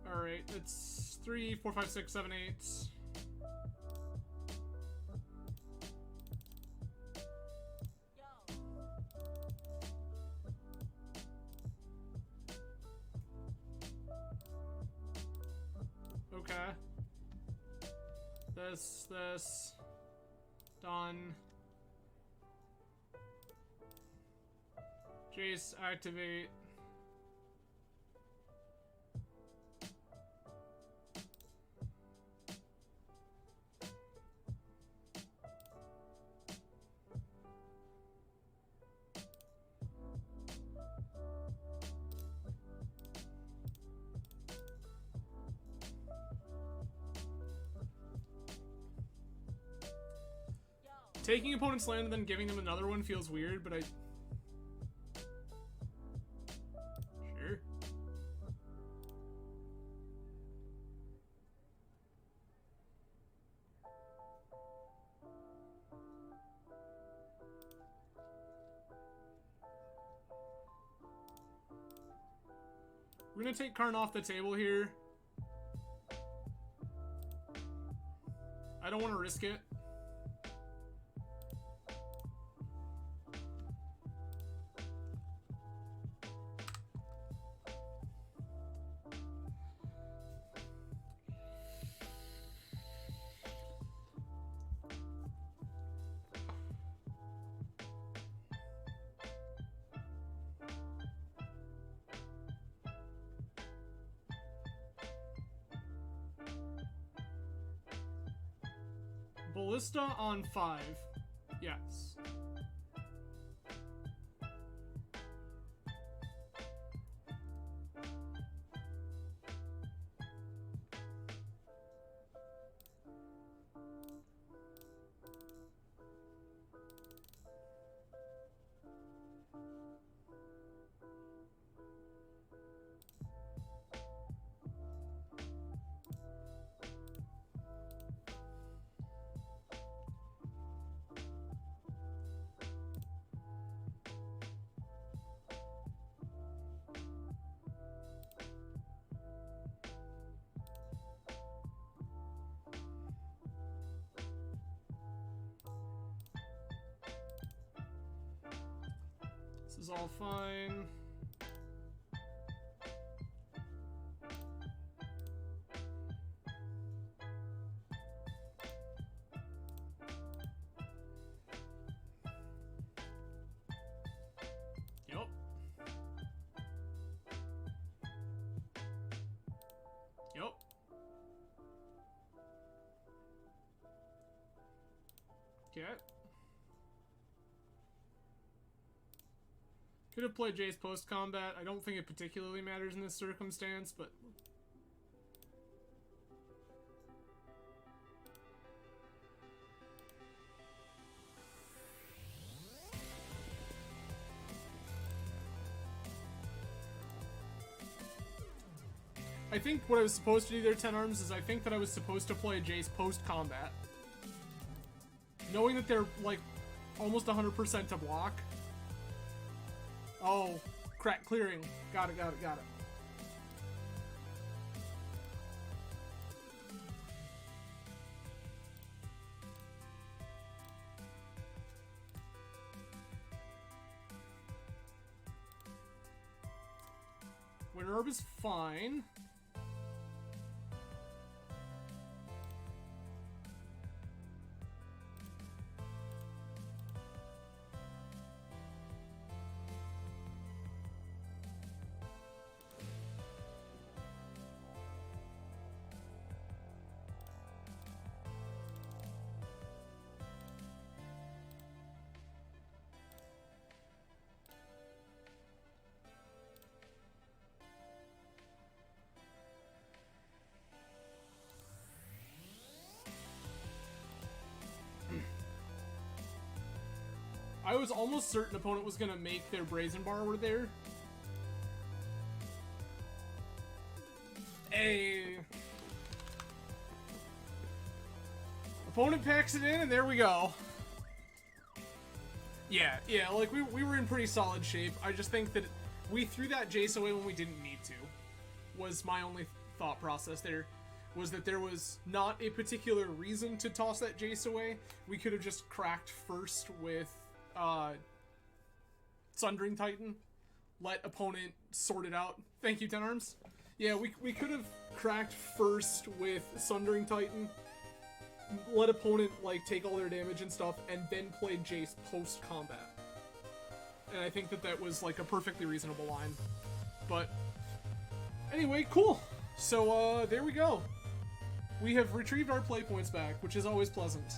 Alright, it's 3, 4, 5, 6, 7, 8. Okay. This. Done. Jace, activate. Taking opponent's land and then giving them another one feels weird, but I... Sure. We're gonna take Karn off the table here. I don't want to risk it. Ballista on 5. Yes. This is all fine. Yep. Yep. Okay. Could have played Jace post-combat. I don't think it particularly matters in this circumstance, but... I think what I was supposed to do there, 10 Arms, is I think that I was supposed to play Jace post-combat. Knowing that they're, like, almost 100% to block. Oh, crack clearing. Got it. Winter Orb is fine. I was almost certain opponent was gonna make their Brazen Borrower there. Hey. Opponent packs it in, and there we go. Yeah, like we were in pretty solid shape. I just think that we threw that Jace away when we didn't need to. Was my only thought process there. Was that there was not a particular reason to toss that Jace away. We could have just cracked first with Sundering Titan, let opponent sort it out. Thank you, 10 Arms. Yeah, we could have cracked first with Sundering Titan, let opponent like take all their damage and stuff, and then play Jace post combat. And I think that was like a perfectly reasonable line. But anyway, cool. So there we go. We have retrieved our play points back, which is always pleasant.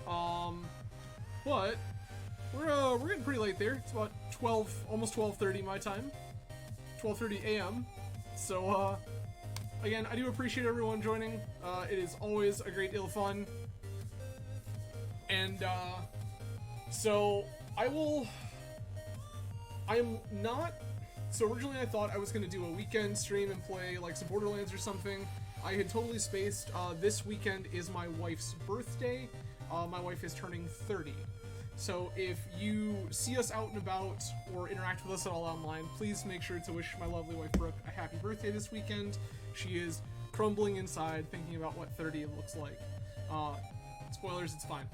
But we're getting pretty late there. It's about 12, almost 12:30 my time. 12:30 a.m. So, again, I do appreciate everyone joining. It is always a great deal of fun. And, so, so originally I thought I was going to do a weekend stream and play, like, some Borderlands or something. I had totally spaced. This weekend is my wife's birthday. My wife is turning 30. So if you see us out and about or interact with us at all online, please make sure to wish my lovely wife Brooke a happy birthday this weekend. She is crumbling inside thinking about what 30 looks like. Spoilers, it's fine.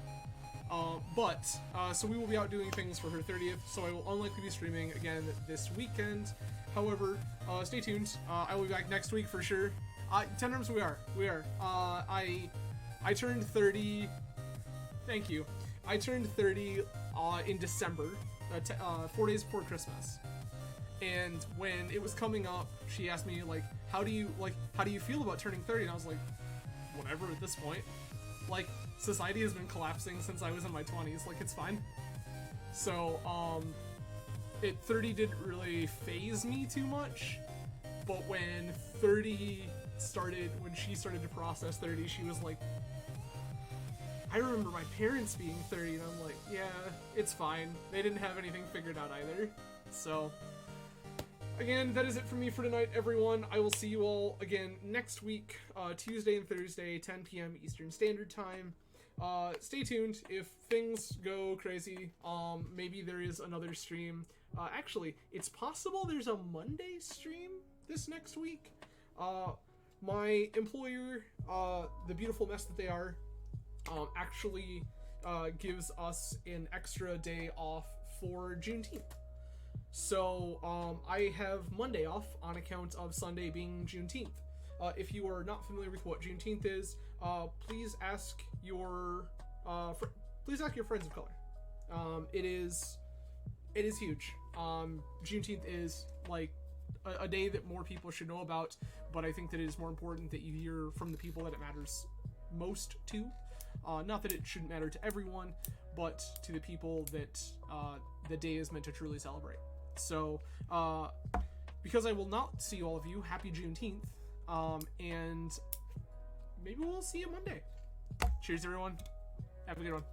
So we will be out doing things for her 30th, so I will unlikely be streaming again this weekend. However, stay tuned. I will be back next week for sure. 10 rooms we are. I turned 30. Thank you. I turned 30 in December, 4 days before Christmas. And when it was coming up, she asked me like, how do you feel about turning 30? And I was like, whatever at this point. Like, society has been collapsing since I was in my 20s. Like, it's fine. So, 30 didn't really faze me too much. But when she started to process 30, she was like, I remember my parents being 30, and I'm like, yeah, it's fine. They didn't have anything figured out either. So, again, that is it for me for tonight, everyone. I will see you all again next week, Tuesday and Thursday, 10 p.m. Eastern Standard Time. Stay tuned. If things go crazy, maybe there is another stream. Actually, it's possible there's a Monday stream this next week. My employer, the beautiful mess that they are, actually gives us an extra day off for Juneteenth. So I have Monday off on account of Sunday being Juneteenth. If you are not familiar with what Juneteenth is, please ask your friends of color. It is huge. Juneteenth is like a day that more people should know about, but I think that it is more important that you hear from the people that it matters most to. Not that it shouldn't matter to everyone, but to the people that the day is meant to truly celebrate. So, because I will not see all of you, happy Juneteenth, and maybe we'll see you Monday. Cheers, everyone. Have a good one.